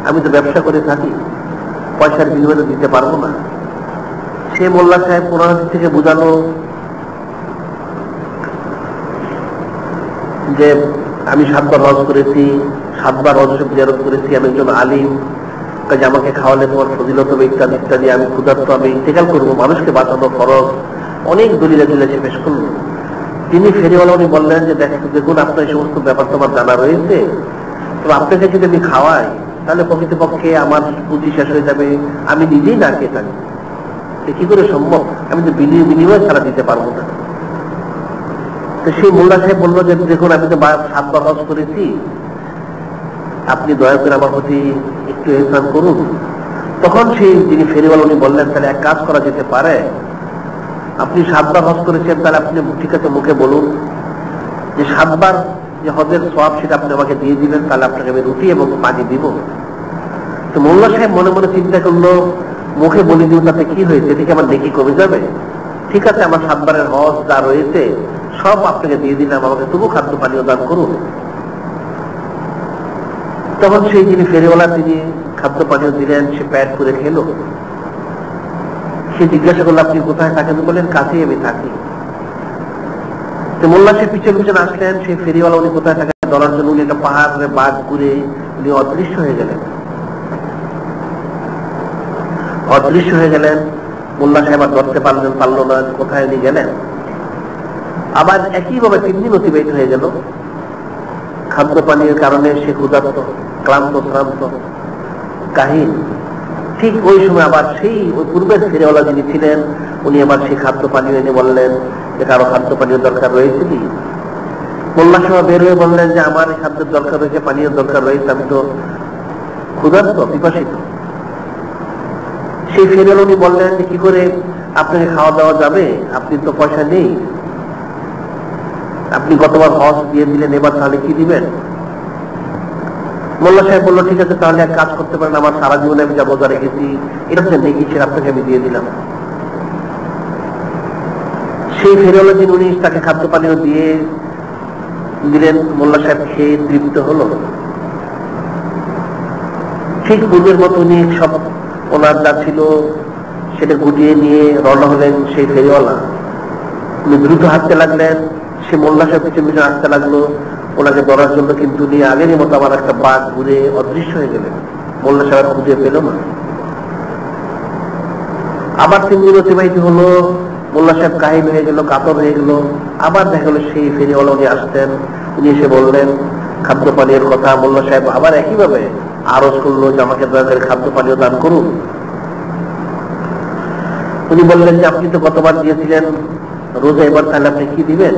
আমি তো ব্যবসা করে থাকি, পয়সার বিনিময়ে দিতে পারবো না। সে মোল্লা সাহেব কোরআন থেকে বোঝানো যে আমি 7 বার হজ করেছি, 7 বার হজ জিয়ারত করেছি, আমি একজন আলিম, কাজে আমাকে খাওয়ালে তোমার ফজিলত হবে, ইত্যাদি ইত্যাদি। আমি ক্ষুধার্ত, আমি ইন্তেকাল করবো, মানুষকে বাঁচানো ফরজ, অনেক দলিল দিলে সে পেশ করল। তিনি ফেরিওয়ালা উনি বললেন যে দেখুন আপনার এই সমস্ত ব্যাপার তোমার জানা রয়েছে, তো আপনাকে যদি আমি খাওয়াই তাহলে প্রকৃতপক্ষে আমার পুঁজি শেষ হয়ে যাবে, আমি নিজেই না খেয়ে থাকি, কি করে সম্ভব? আমি তো বিনিময় ছাড়া দিতে পারবো না। তো সেই মোল্লা সাহেব বললো যে দেখুন আমি তো 7 বার হজ করেছি, আপনি দয়া করে আমার প্রতি একটু ইহসান করুন। তখন সেই যিনি ফেরিওয়ালা উনি বললেন তাহলে এক কাজ করা যেতে পারে, আপনি 7 বার হজ করেছেন, তাহলে আপনি ঠিক আছে মুখে বলুন যে 7 বার যে হজের সওয়াব সেটা আপনি আমাকে দিয়ে দিবেন, তাহলে আপনাকে আমি রুটি এবং পানি দিব। তো মোল্লা সাহেব মনে মনে চিন্তা করলো, মুখে বলে দিব তাতে কি হয়েছে, এদিকে আমার নেকি কমে যাবে। ঠিক আছে, আমার 7 বারের হজ যা রয়েছে সব আপনাকে দিয়ে দিলাম, আমাকে তবু খাদ্য পানীয় দান করুন। তখন সেই যিনি ফেরিওয়ালা তিনি খাদ্য পানীয় দিলেন, সে পেট করে খেলো। সে জিজ্ঞাসা করলো আপনি কোথায় থাকেন? বললেন কাছেই আমি থাকি। তো মোল্লা সাহেব পিছনে পিছনে আসলেন, সেই ফেরিওয়ালা উনি কোথায় থাকেন ধরার জন্য উনি একটা পাহাড়ে বাঘ ঘুরে উনি অদৃশ্য হয়ে গেলেন। অদৃশ্য হয়ে গেলেন, মোল্লা সাহেব আর ধরতে পারলো না কোথায় উনি গেলেন। আবার একইভাবে 3 দিন অতিবাহিত হয়ে গেল। খাদ্য পানীয়ের কারণে সে ক্ষুধার্ত, ক্লান্ত, শ্রান্ত, কাহিল। ঠিক ওই সময় আবার সেই ওই পূর্বের ফেরিওয়ালা যিনি ছিলেন উনি আবার সেই খাদ্য পানীয় এনে বললেন যে কারো খাদ্য পানীয় দরকার রয়েছে কি। মোল্লা সাহেব বের হয়ে বললেন যে আমার খাদ্যের দরকার রয়েছে, পানীয় দরকার রয়েছে, আমি তো ক্ষুধার্ত, পিপাসিত। সেই ফেরিওয়ালা উনি বললেন যে কি করে আপনাকে খাওয়া দাওয়া যাবে, আপনি তো পয়সা নেই, আপনি গতবার হজ দিয়ে দিলেন, এবার তাহলে কি দিবেন? মোল্লা সাহেব বললো ঠিক আছে, তাহলে এক কাজ করতে পারেন, আমার সারা জীবনে আমি যা রোজা রেখেছি এটা হচ্ছে নেকি, সেটা আপনাকে আমি দিয়ে দিলাম। সেই ফেরিওয়ালা যিনি উনি তাকে খাদ্য পানীয় দিয়ে দিলেন। মোল্লা সাহেব খেয়ে তৃপ্ত হলো। ঠিক পূর্বের মতো উনি সব ওনার যা ছিল সেটা গুটিয়ে নিয়ে রওনা হলেন সেই ফেরিওয়ালা। উনি দ্রুত হাঁটতে লাগলেন, সে মোল্লা সাহেব পিছনে পিছনে হাঁটতে লাগলো ওনাকে ধরার জন্য, কিন্তু উনি আগেরই মতো আবার একটা বাঘ ঘুরে অদৃশ্য হয়ে গেলেন, মোল্লা সাহেব খুঁজে পেল না। আবার 3 দিন অতিবাহিত হলো, মোল্লা সাহেব কাহিল হয়ে গেল, কাতর হয়ে গেল। আবার দেখা গেল সেই ফেরিওয়ালা উনি আসতেন, উনি এসে বললেন খাদ্য পানীয়ের কথা। মোল্লা সাহেব আবার একইভাবে আরজ করলো যে আমাকে দয়া করে খাদ্য পানীয় দান করুন। উনি বললেন যে আপনি তো গতবার দিয়েছিলেন রোজা, এবার তাহলে আপনি কি দিবেন?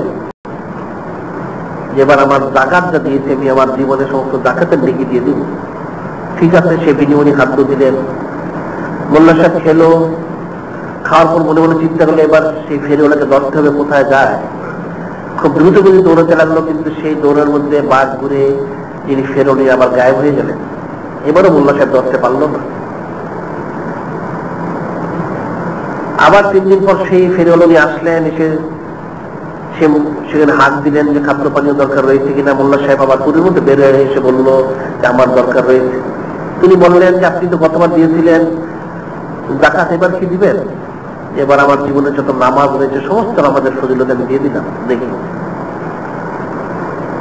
এবার আমার জাকাত যা দিয়েছে আমি আমার জীবনের সমস্ত জাকাতের নেকি দিয়ে দিব। ঠিক আছে, সে বিনিময়ে খাদ্য দিলেন। মোল্লা সাহেব খেলো, খাওয়ার পর মনে মনে চিন্তা করলো এবার সেই ফেরিওয়ালাকে ধরতে হবে, কোথায় যায়। খুব দ্রুত গতি দৌড়াতে লাগলো, কিন্তু সেই দৌড়ের মধ্যে বাঘ ঘুরে যিনি ফেরোনি আবার গায়েব হয়ে গেলেন। এবারও মোল্লা সাহেব ধরতে পারলো না। আবার 3 দিন পর সেই ফেরিওয়ালা উনি আসলেন, এসে সেখানে হাত দিলেন যে খাদ্য পানীয় দরকার রয়েছে কিনা। মোল্লা সাহেব আবার পুরীর মধ্যে বের হয়ে এসে বললো যে আমার দরকার রয়েছে। তিনি বললেন যে আপনি তো গতবার দিয়েছিলেন জাকাত, এবার কি দিবেন? এবার আমার জীবনে যত নামাজ রয়েছে সমস্ত নামাজের ফজিলত আমি দিয়ে দিলাম, দেখি।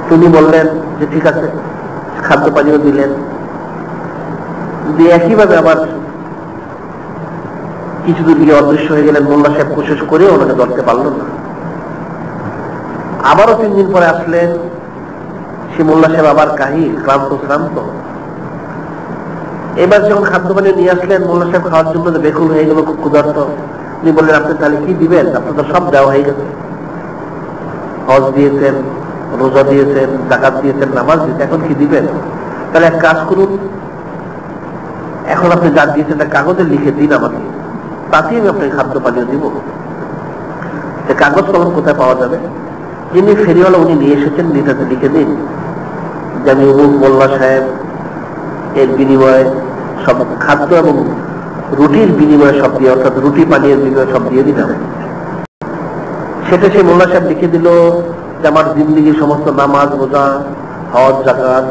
তিনি বললেন যে ঠিক আছে, খাদ্য পানীয় দিলেন। দিয়ে একইভাবে আবার কিছু দূর গিয়ে অদৃশ্য হয়ে গেলেন। মোল্লা সাহেব কোশিশ করে ওনাকে ধরতে পারল না। আবারও 3 দিন পরে আসলেন, সে মোল্লা সাহেব আবার কাহিল, ক্লান্ত শ্রান্ত। এবার যখন খাদ্য পানীয় নিয়ে আসলেন, মোল্লা সাহেব খাওয়ার জন্য বেকুল হয়ে গেল, খুব ক্ষুধার্ত। উনি বললেন আপনি তাহলে কি দিবেন? আপনার তো সব দেওয়া হয়ে গেছে, হজ দিয়েছেন, রোজা দিয়েছেন, জাকাত দিয়েছেন, নামাজ দিয়েছেন, এখন কি দিবেন? তাহলে এক কাজ করুন, এখন আপনি যা দিয়েছেন কাগজে লিখে দিন আমাকে, তাতেই আমি আপনাকে খাদ্য পানীয় দিব। কাগজ কলম কোথায় পাওয়া যাবে? যিনি ফেরিওয়ালা উনি নিয়ে এসেছেন, নিটাতে লিখে দিন যে আমি অমুক মোল্লা সাহেব এর বিনিময়ে সব খাদ্য এবং রুটির বিনিময়ে সব দিয়ে, অর্থাৎ রুটি পানীয়ের বিনিময়ে সব দিয়ে দিলাম। সেটা সেই মোল্লা সাহেব লিখে দিল যে আমার জিন্দিগির সমস্ত নামাজ, রোজা, হজ, জাকাত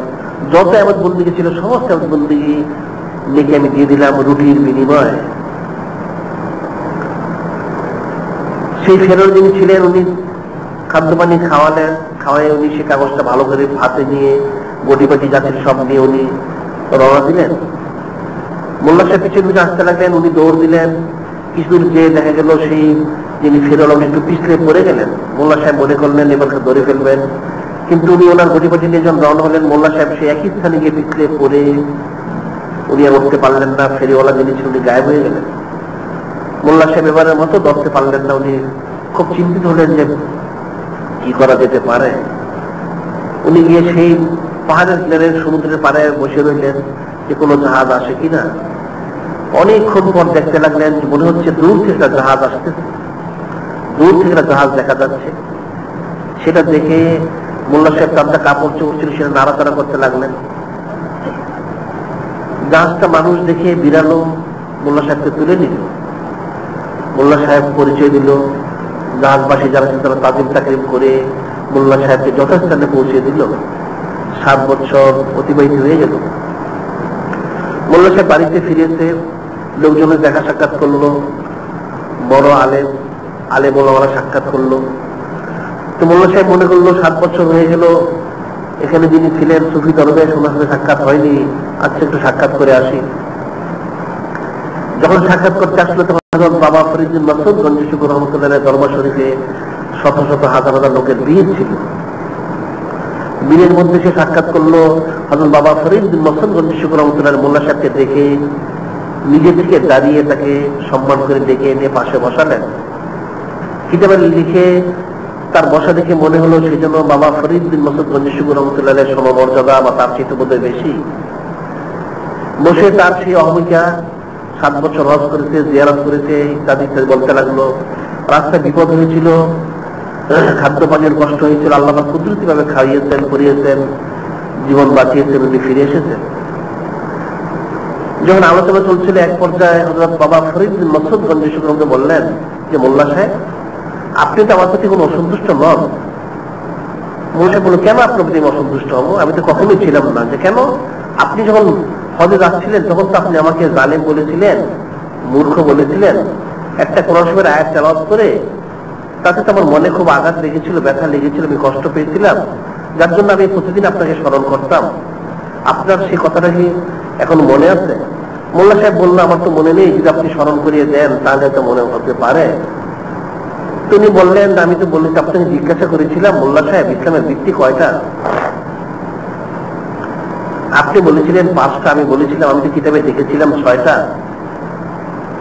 যত এমন বন্দিগি ছিল সমস্ত এমন বন্দিগি লিখে আমি দিয়ে দিলাম রুটির বিনিময়ে। সেই ফেরত যিনি ছিলেন উনি খাদ্য পানি খাওয়ালেন, খাওয়াই উনি সে কাগজটা ভালো করে হাতে নিয়ে গটিপাটি জাতির সব নিয়ে উনি রওনা দিলেন। মোল্লা সাহেব পিছনে পিছনে আসতে লাগলেন, উনি দৌড় দিলেন। কিছুদূর যেয়ে দেখা গেল সেই যিনি ফেরল উনি একটু পিছলে পড়ে গেলেন। মোল্লা সাহেব মনে করলেন এবার ধরে ফেলবেন, কিন্তু উনি ওনার গটিপাটি নিয়ে যখন রওনা হলেন, মোল্লা সাহেব সেই একই স্থানে গিয়ে পিছলে পড়ে উনি আর উঠতে পারলেন না। ফেরিওয়ালা যিনি ছিল উনি গায়েব হয়ে গেলেন। মোল্লা সাহেব এবারের মতো ধরতে পারলেন না। উনি খুব চিন্তিত হলেন যে কি করা যেতে পারে। উনি গিয়ে সেই পাহাড়ের কিনারে সমুদ্রের পাড়ে বসে রইলেন যে কোনো জাহাজ আসে কিনা। অনেকক্ষণ পর দেখতে লাগলেন, মনে হচ্ছে দূর থেকে একটা জাহাজ আসতেছে, দূর থেকে একটা জাহাজ দেখা যাচ্ছে। সেটা দেখে মোল্লা সাহেব তার কাপড় চোপড় ছিল সেটা নাড়াচাড়া করতে লাগলেন। জাহাজটা মানুষ দেখে বিড়ালো, মোল্লা সাহেবকে তুলে নিল। মোল্লা সাহেব পরিচয় দিল, জাহাজবাসী যারা ছিল তারা তাজিম তাকরিম করে মোল্লা সাহেবকে যথাস্থানে পৌঁছে দিল। 7 বছর অতিবাহিত হয়ে গেল। মোল্লা সাহেব বাড়িতে ফিরেছে, লোকজনের দেখা সাক্ষাৎ করলো, বড় আলেম ওলামারা সাক্ষাৎ করলো। তো মোল্লা সাহেব মনে করলো 7 বছর হয়ে গেল এখানে যিনি ছিলেন সুফি দরবেশ, ওনার সাথে সাক্ষাৎ হয়নি, আজকে একটু সাক্ষাৎ করে আসি। যখন সাক্ষাৎ করতে আসলো তখন বাবা ফরিদ বিন মাসউদ গঞ্জি শুকুর রহমতুল্লাহ দরবার শরীফে শত শত হাজার হাজার লোকের ভিড় ছিল। ভিড়ের মধ্যে সে সাক্ষাৎ করলো হযরত বাবা ফরিদ বিন মাসউদ গঞ্জি শুকুর রহমতুল্লাহ মোল্লা সাহেবকে দেখে নিজে থেকে দাঁড়িয়ে তাকে সম্মান করে ডেকে এনে পাশে বসালেন। কিতাবে লিখে তার বসা দেখে মনে হলো সেই জন্য বাবা ফরিদ বিন মাসউদ গঞ্জি শুকুর রহমতুল্লাহ সমমর্যাদা বা তার চেয়ে বোধহয় বেশি। বসে তার সেই অহমিকা 7 বছর হজ করেছে, জিয়ারত করেছে, ইত্যাদি ইত্যাদি বলতে লাগলো। রাস্তায় বিপদ হয়েছিল, খাদ্য পানীয় কষ্ট হয়েছিল, আল্লাহ কুদরতি ভাবে খাইয়েছেন, করিয়েছেন, জীবন বাঁচিয়েছেন, উনি ফিরে এসেছেন। যখন আলোচনা চলছিল এক পর্যায়ে হযরত বাবা ফরিদ বিন মাসউদ গঞ্জি শুকুর রহমতুল্লাহ বললেন যে মোল্লা সাহেব আপনি তো আমার প্রতি কোনো অসন্তুষ্ট নন। মোল্লা সাহেব বলল কেন আপনার প্রতি অসন্তুষ্ট হবো? আমি তো কখনোই ছিলাম না। যে কেন? আপনি যখন হজে যাচ্ছিলেন তখন তো আপনি আমাকে জালেম বলেছিলেন, মূর্খ বলেছিলেন। একটা কোরআন শরীফের আয়াত তেলাওয়াত করে তাতে তো আমার মনে খুব আঘাত লেগেছিল, ব্যথা লেগেছিল, আমি কষ্ট পেয়েছিলাম, যার জন্য আমি প্রতিদিন আপনাকে স্মরণ করতাম। আপনার সেই কথাটা কি এখন মনে আছে? মোল্লা সাহেব বললো, আমার তো মনে নেই, যদি আপনি স্মরণ করিয়ে দেন তাহলে তো মনে হতে পারে। তিনি বললেন, আমি তো বলেছি, আপনাকে জিজ্ঞাসা করেছিলাম, মোল্লা সাহেব ইসলামের ভিত্তি কয়টা? আপনি বলেছিলেন 5টা, আমি বলেছিলাম আমি তো কিতাবে দেখেছিলাম 6টা।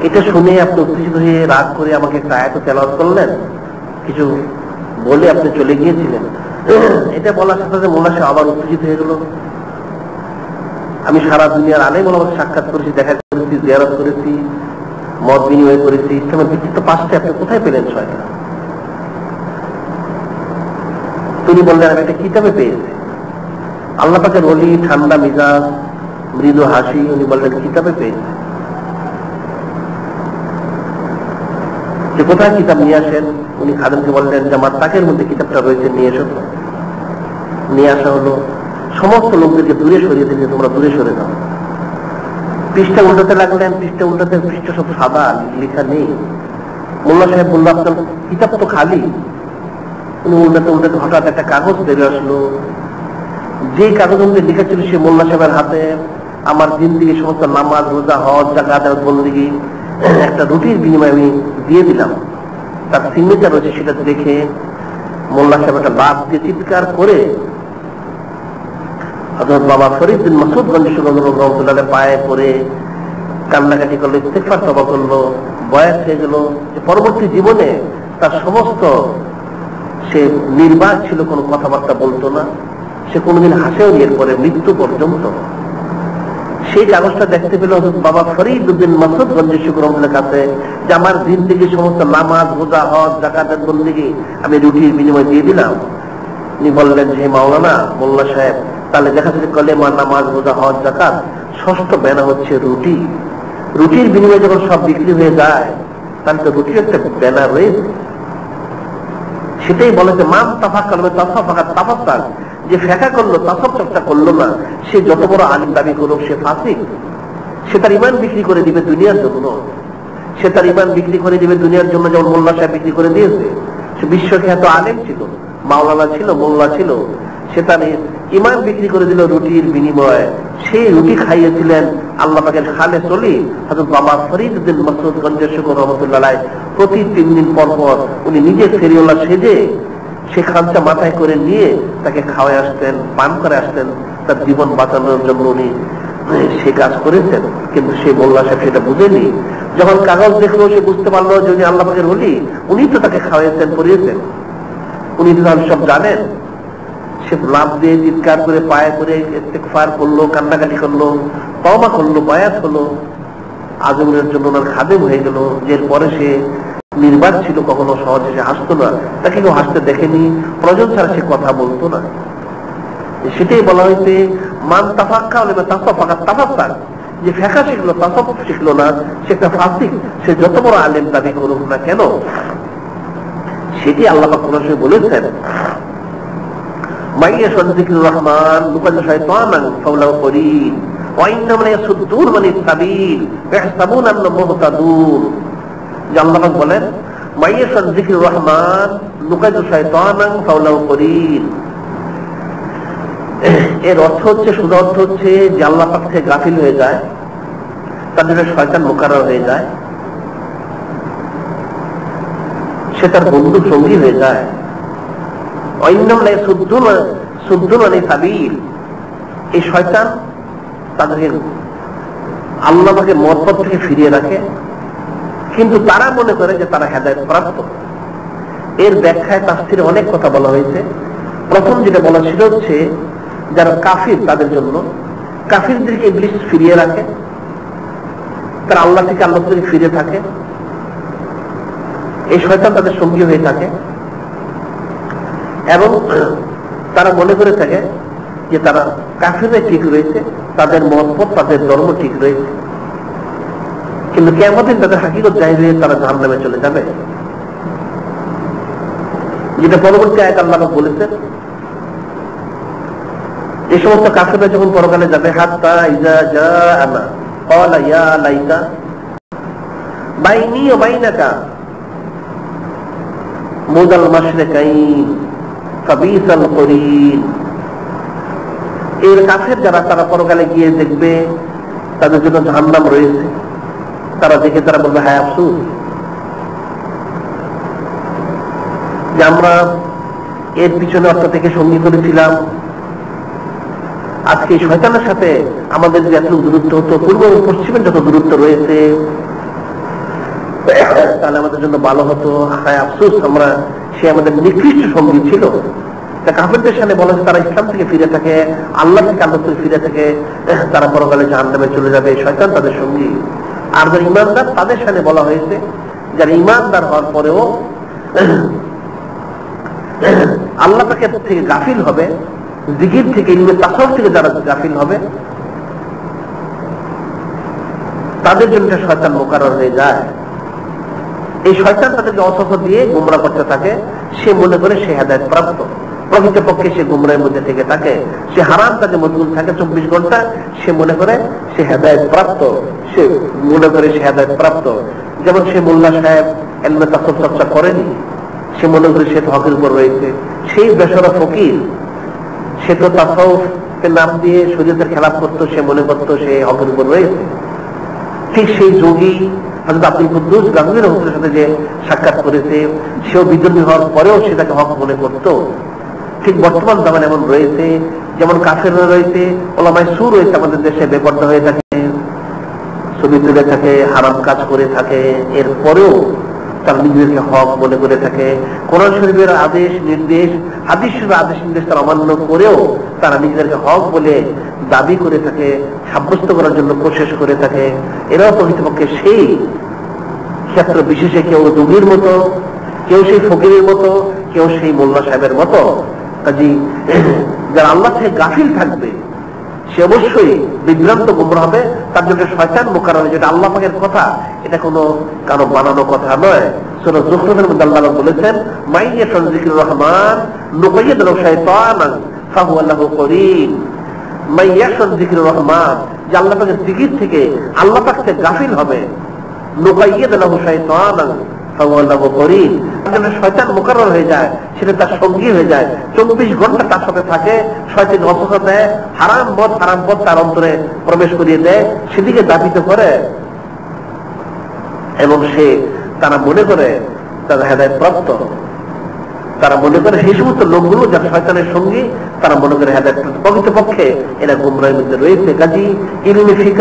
এটা শুনে আপনি উত্তেজিত হয়ে রাগ করে আমাকে একটা আয়াত তেলাওয়াত করলেন, কিছু বলে আপনি চলে গিয়েছিলেন। এটা বলার সাথে সাথে মোল্লা সাহেব আবার উত্তেজিত হয়ে গেল। আমি সারা দুনিয়ার আলেম ওলামাকে সাক্ষাৎ করেছি, দেখা করেছি, জিয়ারত করেছি, মত বিনিময় করেছি, ইসলামের ভিত্তি তো 5টা, আপনি কোথায় পেলেন 6টা? তিনি বললেন, আমি একটা কিতাবে পেয়েছি। আল্লাহ পাকের ওলি, ঠান্ডা মিজাজ, মৃদু হাসি, উনি বললেন কিতাবে পেয়েছি। যে কোথায় কিতাব নিয়ে আসেন? উনি খাদেমকে বললেন যে আমার তাকের মধ্যে কিতাবটা রয়েছে, নিয়ে এসো। নিয়ে আসা হলো। সমস্ত লোকদেরকে দূরে সরিয়ে দিলে, তোমরা দূরে সরে যাও। পৃষ্ঠা উল্টাতে লাগলেন, পৃষ্ঠা উল্টাতে পৃষ্ঠা সব সাদা, লেখা নেই। মোল্লা সাহেব বললো, আপনার কিতাব তো খালি। উনি উল্টাতে উল্টাতে হঠাৎ একটা কাগজ বেরিয়ে আসলো। যে কাগজ মধ্যে লেখা ছিল সে মোল্লা সাহেবের হাতে আমার জিন্দেগি সমস্ত নামাজ, রোজা, হজ, যাকাত, বন্দেগী একটা রুটির বিনিময়ে আমি দিয়ে দিলাম। তার সিগনেচার রয়েছে, সেটা দেখে মোল্লা সাহেব একটা লাভ দিয়ে চিৎকার করে হযরত বাবা ফরিদ বিন মাসউদ গঞ্জি রহমাতুল্লাহ পায়ে পড়ে কান্নাকাটি করলো, ইস্তেগফার তওবা করলো। বয়স হয়ে গেল যে পরবর্তী জীবনে তার সমস্ত, সে নির্বাক ছিল, কোনো কথাবার্তা বলতো না, সে কোনোদিন হাসেও নি এরপরে মৃত্যু পর্যন্ত। সেই কাগজটা দেখতে পেল হযরত বাবা ফরিদ বিন মাসউদ গঞ্জি রহমাতুল্লাহর কাছে, যে আমার জিন্দেগি সমস্ত নামাজ, রোজা, হজ, যাকাত, বন্দেগী আমি রুটির বিনিময়ে দিয়ে দিলাম। উনি বললেন, যে মাওলানা, মোল্লা সাহেব, তাহলে দেখা যাচ্ছে কলেমা, নামাজ, রোজা, হজ, যাকাত, ষষ্ঠ বেনা হচ্ছে রুটি। রুটির বিনিময়ে যখন সব বিক্রি হয়ে যায়, তাহলে তো রুটির একটা বেনা রয়েছে। সেটাই বলেছে মান তাফাক করবে তাফাক তাফাক, যে ফেঁকা করলো, তাসব চর্চা করলো না, সে যত বড় আলিম দাবি করুক, সে ফাসিক। সে তার ইমান বিক্রি করে দিবে দুনিয়ার জন্য। সে তার ইমান বিক্রি করে দিবে দুনিয়ার জন্য, যেমন মোল্লা সাহেব বিক্রি করে দিয়েছে। সে বিশ্বখ্যাত আলেম ছিল, মাওলানা ছিল, মোল্লা ছিল, সে তার ইমান বিক্রি করে দিল রুটির বিনিময়ে। সেই রুটি খাইয়েছিলেন আল্লাহ পাকের খালে চলি হযরত বাবা ফরিদ বিন মাসউদ গঞ্জি রহমাতুল্লাহ আলাইহি। প্রতি 3 দিন পর পর উনি নিজে ফেরিওয়ালা সেজে সে খামচা মাথায় করে নিয়ে তাকে খাওয়ায় আসতেন, পান করে আসতেন। তার জীবন বাঁচানোর জন্য উনি সে কাজ করেছেন। কিন্তু সে মোল্লা সাহেব সেটা বুঝেনি। যখন কাগজ দেখলো, সে বুঝতে পারলো যে উনি আল্লাহ পাকের ওলি, উনি তো তাকে খাওয়াইছেন, পরিয়েছেন, উনি তো সব জানেন। সে লাভ দিয়ে চিৎকার করে পায়ে করে ইস্তেগফার করলো, কান্নাকাটি করলো, তওবা করলো, বায়াত হলো, আজমের জন্য ওনার খাদেম হয়ে গেল। এরপরে সে নির্বাক ছিল, কখনো সহজে সে হাসতো না, তাকে কেউ হাসতে দেখেনি, প্রয়োজন ছাড়া সে কথা বলতো না। সেটাই বলা হয়েছে মান তাফাক্কা হলে তাফাক্কা তাফাক্কা, যে ফেঁকা শিখলো, তাসব শিখলো না, সে একটা ফাসিক। সে যত বড় আলেম দাবি করুক না কেন, সেটি আল্লাহ পাক কোরআনে বলেছেন, মাইয়া সযিকুর রহমান লুকাল শাইতানান ফাওলাউ করিন ওয়া ইন্নামা ইয়াসুদ্দুন মানিস সাবিল ইয়াহসাবুনা আন্নাহুম মুহতাদুন। যে আল্লাহ পাক বলেন, মাইয়া সযিকুর রহমান লুকাল শাইতানান ফাওলাউ করিন। এর অর্থ হচ্ছে, শুধু অর্থ হচ্ছে যে আল্লাহ পাক থেকে গাফিল হয়ে যায়, তার জন্য শয়তান মুকাররর হয়ে যায়, সে তার বন্ধু সঙ্গী হয়ে যায়। এই শয়তান তাদেরকে আল্লাহ পাকের মতপথ থেকে ফিরিয়ে রাখে, কিন্তু তারা মনে করে যে তারা হেদায়েত প্রাপ্ত। এর ব্যাখ্যায় তাফসীরে অনেক কথা বলা হয়েছে। প্রথম যেটা বলা ছিল হচ্ছে, যারা কাফির তাদের জন্য, কাফিরদেরকে ইবলিস ফিরিয়ে রাখে, তারা আল্লাহ থেকে আল্লাহ থেকে ফিরে থাকে, এই শয়তান তাদের সঙ্গী হয়ে থাকে, এবং তারা মনে করে থাকে যে তারা কাফিররা ঠিক রয়েছে, তাদের মতপথ, তাদের ধর্ম ঠিক রয়েছে, কিন্তু কিয়ামতের তাদের হাকিকত জাহির হয়ে তারা জাহান্নামে চলে যাবে। যেটা পরবর্তী আয়াত আল্লাহ বলেছেন, এই সমস্ত কাফিররা যখন পরকালে যাবে, হাত্তা ইযা জাআনা ক্বালা ইয়া লাইতা বাইনি ওয়া বাইনাকা মুদাল মাশরিকাইন কাবিসাল করিন। এর কাফের যারা, তারা পরকালে গিয়ে দেখবে তাদের জন্য জাহান্নাম রয়েছে। তারা দেখে তারা বলবে হায় আফসোস যে আমরা এর পিছনে অর্থ থেকে সঙ্গী করেছিলাম, আজকে শয়তানের সাথে আমাদের যে এত দূরত্ব হতো, পূর্ব ও পশ্চিমের যত দূরত্ব রয়েছে, তাহলে আমাদের জন্য ভালো হতো। হায় আফসোস, আমরা সে আমাদের নিকৃষ্ট সঙ্গী ছিল। কাফেরদের সামনে বলা যে তারা ইসলাম থেকে ফিরে থাকে, আল্লাহ থেকে আল্লাহ থেকে ফিরে থাকে, তারা পরকালে জাহান্নামে চলে যাবে, শয়তান তাদের সঙ্গী। আর যারা ইমানদার তাদের সামনে বলা হয়েছে যারা ইমানদার হওয়ার পরেও আল্লাহ পাকে থেকে গাফিল হবে, জিকির থেকে, ইলমে তাসাউফ থেকে যারা গাফিল হবে, তাদের জন্য শয়তান মুকাররর হয়ে যায়। এই শয়তান তাদেরকে অসৎ দিয়ে গুমরা করতে থাকে। সে মনে করে সে হেদায়েত প্রাপ্ত, প্রকৃতপক্ষে সে গুমরাহের মধ্যে থেকে থাকে, সে হারাম কাজে মশগুল থাকে 24 ঘন্টা। সে মনে করে সে হেদায়েত প্রাপ্ত, সে মনে করে সে হেদায়েত প্রাপ্ত। যেমন সে মোল্লা সাহেব ইলমে তাসাউফ চর্চা করেনি, সে মনে করে সে তো হকের উপর রয়েছে। সেই বেসরা ফকির, সে তো তাসাউফের নাম দিয়ে শরীয়তের খেলাফ করতো, সে মনে করতো সে হকের উপর রয়েছে। ঠিক সেই যোগী হযরত আব্দুল কুদ্দুস গাজনী রহমাতুল্লাহর সাথে যে সাক্ষাৎ করেছে, সেও বিদ্রোহী হওয়ার পরেও সে তাকে হক মনে করত। ঠিক বর্তমান জামানে এমন রয়েছে, যেমন কাফেররা রয়েছে, ওলামায়ে সু রয়েছে আমাদের দেশে, বেপরদা হয়ে থাকে, ছবি তুলে থাকে, হারাম কাজ করে থাকে, এরপরেও তারা নিজেদেরকে হক মনে করে থাকে। কোরআন শরীফের আদেশ নির্দেশ, হাদিস শরীফের আদেশ নির্দেশ তারা অমান্য করেও তারা নিজেদেরকে হক বলে দাবি করে থাকে, সাব্যস্ত করার জন্য কোশিশ করে থাকে। এরাও প্রকৃতপক্ষে সেই ক্ষেত্র বিশেষে কেউ যোগীর মতো, কেউ সেই ফকিরের মতো, কেউ সেই মোল্লা সাহেবের মতো। কাজী যারা আল্লাহ থেকে গাফিল থাকবে সে অবশ্যই বিভ্রান্ত গুমরা হবে। তার জন্য শয়তান মুকাররর, যেটা আল্লাহ পাকের কথা, এটা কোনো কারো বানানো কথা নয়। সূরা যুখরুফের মধ্যে আল্লাহ বলেছেন, মাইয়াতুন যিকরুর রহমান নুকাইয়িদ লাহু শাইতানান ফাহুয়া লাহু করিন। মাইয়াতুন যিকরুর রহমান, যে আল্লাহ পাকের জিকির থেকে, আল্লাহ পাক থেকে গাফিল হবে, নুকাইয়িদ লাহু শাইতানান ফাহুয়া লাহু করিন, শয়তান মুকাররর হয়ে যায়, সেটা তার সঙ্গী হয়ে যায়, 24 ঘন্টা তার সাথে থাকে। শয়তান অসুস্থ দেয়, হারাম পথ তার অন্তরে প্রবেশ করিয়ে দেয়, সেদিকে দাবিত করে, এবং সে তারা মনে করে তারা হেদায়েত প্রাপ্ত। তারা মনে করে সেই সমস্ত লোকগুলো যারা শয়তানের সঙ্গী, তারা মনে করে হেদায়েত প্রাপ্ত। প্রকৃতপক্ষে এরা গুমরাহের মধ্যে রয়েছে। কাজী ইলমে ফিকহ,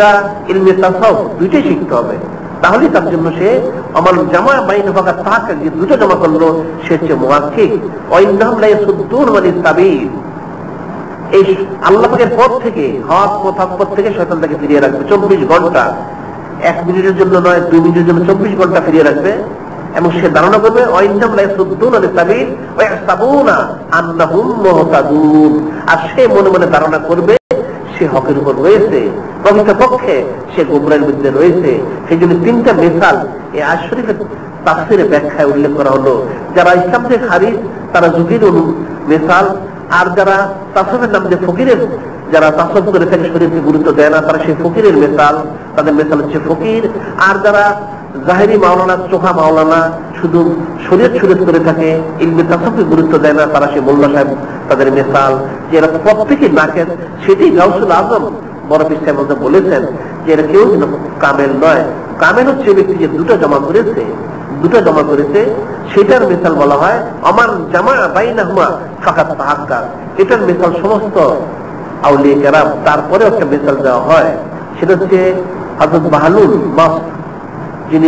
ইলমে তাসাউফ দুইটাই শিখতে হবে, তাহলেই তার জন্য সে আমার জামা বাইন ফাকাত তাক, যে দুটো জমা করলো সে হচ্ছে মুওয়াক্কিক। ওয়াইন্নাহুম লা ইয়াসুদ্দুন আনিস সাবিল, এই আল্লাহ পাকের পথ থেকে, হক পথ থেকে শয়তান তাকে ফিরিয়ে রাখবে 24 ঘন্টা। 1 মিনিটের জন্য নয়, 2 মিনিটের জন্য 24 ঘন্টা ফিরিয়ে রাখবে। এবং সে ধারণা করবে ওয়াইন্নাহুম লা ইয়াসুদ্দুন আনিস সাবিল ওয়া ইয়াহসাবুনা আন্নাহুম মুহতাদুন, আর সে মনে মনে ধারণা করবে সে হকের উপর রয়েছে, প্রকৃতপক্ষে সে গুমরাহের মধ্যে রয়েছে। সেই জন্য 3টা মিসাল এই আয়াত শরীফের তাফসীরে ব্যাখ্যায় উল্লেখ করা হলো। যারা ইসলাম থেকে খারিজ তারা যুগীর মিসাল, আর যারা তাসাউফের নাম দিয়ে ফকিরের, যারা তাসাউফ করে থাকে শরীয়তকে গুরুত্ব দেয় না, তারা সেই ফকিরের মিসাল, তাদের মিসাল হচ্ছে ফকির। আর যারা জাহেরি মাওলানা, চোখা মাওলানা, শুধু শরীয়ত করে থাকে, ইলমে তাসাউফকে গুরুত্ব দেয় না, তারা সেই মোল্লা সাহেব, তাদের মিসাল। যে এরা প্রত্যেকেই নাকের, সেটাই গাউসুল আজম বড় পীর সাহেব বলেছেন যে এরা কেউ যেন কামেল নয়। কামেল হচ্ছে ব্যক্তি যে দুটো জমা করেছে, সেটার মিসাল বলা হয় আমার জামা বাইনাহুমা ফাকাত তাহাক্কা। এটার মিসাল সমস্ত আউলিয়া কেরাম, তারপরে একটা মিসাল দেওয়া হয়, সেটা হচ্ছে হযরত বাহলুল মাসদ, যিনি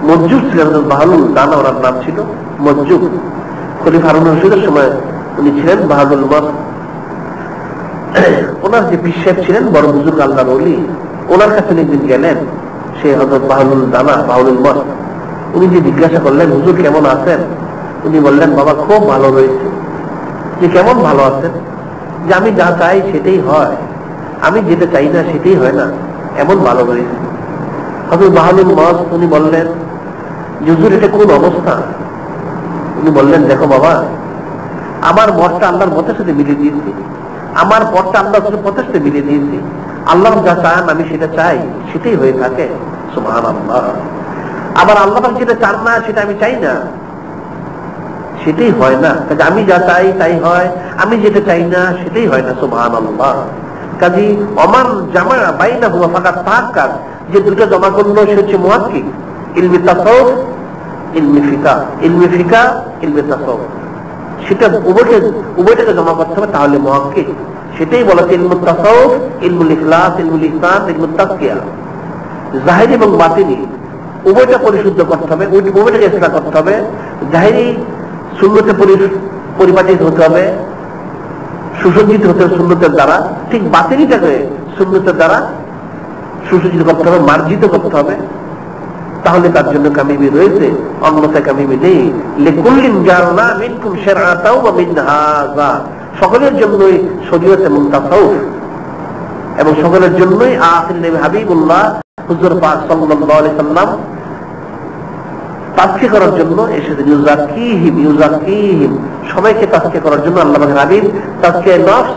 মসজুদ ছিলেন। হযরত বাহলুল দানা ওনার নাম ছিল, মসজুদ। খলিফা হারুন রশিদের সময় উনি ছিলেন বাহলুল মাসদ। ওনার যে পীর সাহেব ছিলেন বড় বুজুর্গ আল্লাহর ওলি, ওনার কাছে একদিন গেলেন সে হযরত বাহলুল দানা, বাহলুল মাসদ। উনি যে জিজ্ঞাসা করলেন হুজুর কেমন আছেন, উনি বললেন বাবা খুব ভালো রয়েছে। যে কেমন ভালো আছেন, যে আমি যা চাই সেটাই হয়, আমি যেটা চাই না সেটাই হয় না, এমন ভালো রয়েছে। হযরত বাহলুল মাসদ উনি বললেন হুজুর এটা কোন অবস্থা? উনি বললেন দেখো বাবা, আমার মতটা আল্লাহর মতের সাথে মিলিয়ে দিয়েছি, আমার পথটা আল্লাহর পথের সাথে মিলিয়ে দিয়েছি। আল্লাহ যা চান আমি সেটা চাই, সেটাই হয়ে থাকে। সুবহানাল্লাহ। আবার আল্লাহ যেটা চান না সেটা আমি চাই না। সেটাই হয় না। কাজে আমি যা চাই তাই হয়, আমি যেটা চাই না সেটাই হয় না। সুবহানাল্লাহ। কাজী অমান জামা বাইনা হুয়া ফাকাত তাহাক্কাক, যে দুটো জমা করলো সে হচ্ছে মুহাক্কিক। ইলমে তাসাউফ, ইলমে ফিকাহ, ইলমে ফিকাহ, ইলমে তাসাউফ, সেটা উভয়টাকে জমা করতে হবে, তাহলে মুহাক্কিক। সেটাই বলা হচ্ছে ইলমুত তাসাউফ, ইলমুল ইখলাস, ইলমুল ইহসান, ইলমুত তাজকিয়া। জাহিরি এবং বাতিনি উভয়টা পরিশুদ্ধ করতে হবে, উভয়টাকে ইসলাহ করতে হবে। জাহিরি সুন্নতে পরিপাটিত হতে হবে, সুসজ্জিত হতে হবে সুন্নতের দ্বারা, ঠিক বাতিনিটাকে সুন্নতের দ্বারা সুসজ্জিত করতে হবে, মার্জিত করতে হবে, তাহলে তার জন্য কামিয়াবি রয়েছে, অন্যথায় কামিয়াবি নেই। লিকুল্লিন জাআলনা মিনকুম শারআতাও ওয়া মিনহাজা, সকলের জন্যই শরীয়ত এবং তাসাউফ, এবং সকলের জন্যই আখির নবী হাবিবুল্লাহ হুজুর পাক সাল্লাল্লাহু আলাইহি সাল্লাম তাজকিয়া করার জন্য এসেছেন। ইউজাকিহিম, সবাইকে তাজকিয়া করার জন্য আল্লাহ পাকের হাবিব তাজকিয়া নফস,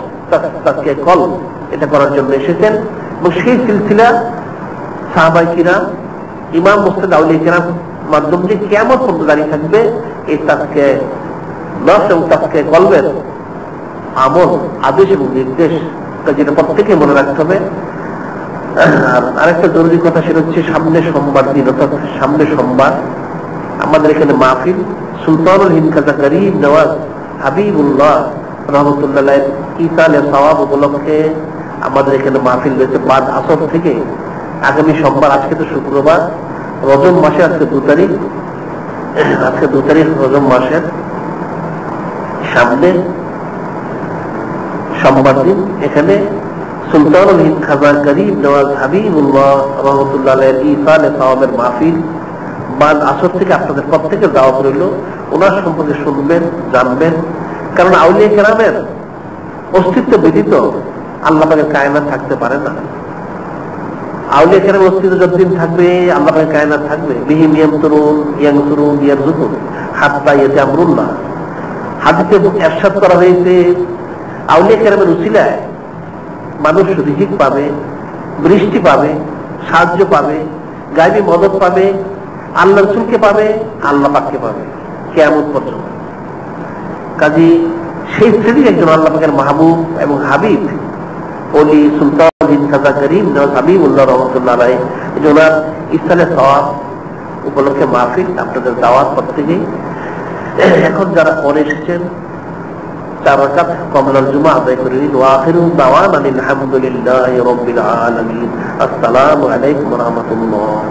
তাজকিয়া কলব, এটা করার জন্য এসেছেন। এবং সেই সিলসিলা সাহাবায়ে কিরাম, ইমাম মুজতাহিদ আউলিয়া কিরাম মাধ্যম দিয়ে কিয়ামত পর্যন্ত দাঁড়িয়ে থাকবে। এই তাজকিয়া নফস এবং তাজকিয়া কলবের আমল, আদেশ এবং নির্দেশ, যেটা প্রত্যেকে মনে রাখতে হবে। আর আরেকটা জরুরি কথা, সেটা হচ্ছে সামনে সোমবার দিন, অর্থাৎ সামনে সোমবার আমাদের এখানে মাহফিল সুলতানুল হিন্দ খাজা করিম নওয়াজ হাবিবুল্লাহ রহমতুল্লাহ ইসালে সওয়াব উপলক্ষে আমাদের এখানে মাহফিল রয়েছে বাদ আসর থেকে আগামী সোমবার। আজকে তো শুক্রবার, রজব মাসে আজকে 2 তারিখ, আজকে 2 তারিখ রজব মাসের সামনে সোমবার দিন এখানে সুলতানুল হিন্দ খাজা করিম নওয়াজ হাবিবুল্লাহ রহমতুল্লাহ ইসালে সওয়াবের মাহফিল বাদ আসর থেকে আপনাদের প্রত্যেকের দাওয়াত রইল। ওনার সম্পর্কে শুনবেন, জানবেন, কারণ আউলিয়া কেরামের অস্তিত্ব ব্যতীত আল্লাহ পাকের কায়নাত থাকতে পারে না। আউলিয়া কেরামের অস্তিত্ব যতদিন থাকবে আল্লাহ পাকের কায়নাত থাকবে। বিহিম ইয়ামতুরুন ইয়ানসুরুন ইয়ারযুকুন হাত্তা ইয়াতি আমরুল্লাহ। হাদিসে ইরশাদ করা হয়েছে আউলিয়া কেরামের উসিলায় মানুষ রিজিক পাবে, বৃষ্টি পাবে, সাহায্য পাবে, গায়বী মদত পাবে, আল্লাহ রাসূলকে পাবে, আল্লাহ পাককে পাবে কিয়ামত পর্যন্ত। কাজী সেই শ্রেণীর একজন আল্লাহ পাকের মাহবুব এবং হাবিব ওলি সুলতানুল হিন্দ খাজা করিম নওয়াজ হাবিবুল্লাহ রহমতুল্লাহ আলাইহি, ওনার ইসালে সওয়াব উপলক্ষে মাহফিল, আপনাদের দাওয়াত প্রত্যেকেই। এখন যারা পরে এসেছেন 4 রাকাত কবলাল জুমা আদায় করে নিন। ওয়া আখিরু দাওয়ানা আলহামদুলিল্লাহি রাব্বিল আলামিন। আসসালামু আলাইকুম ওয়া রাহমাতুল্লাহ।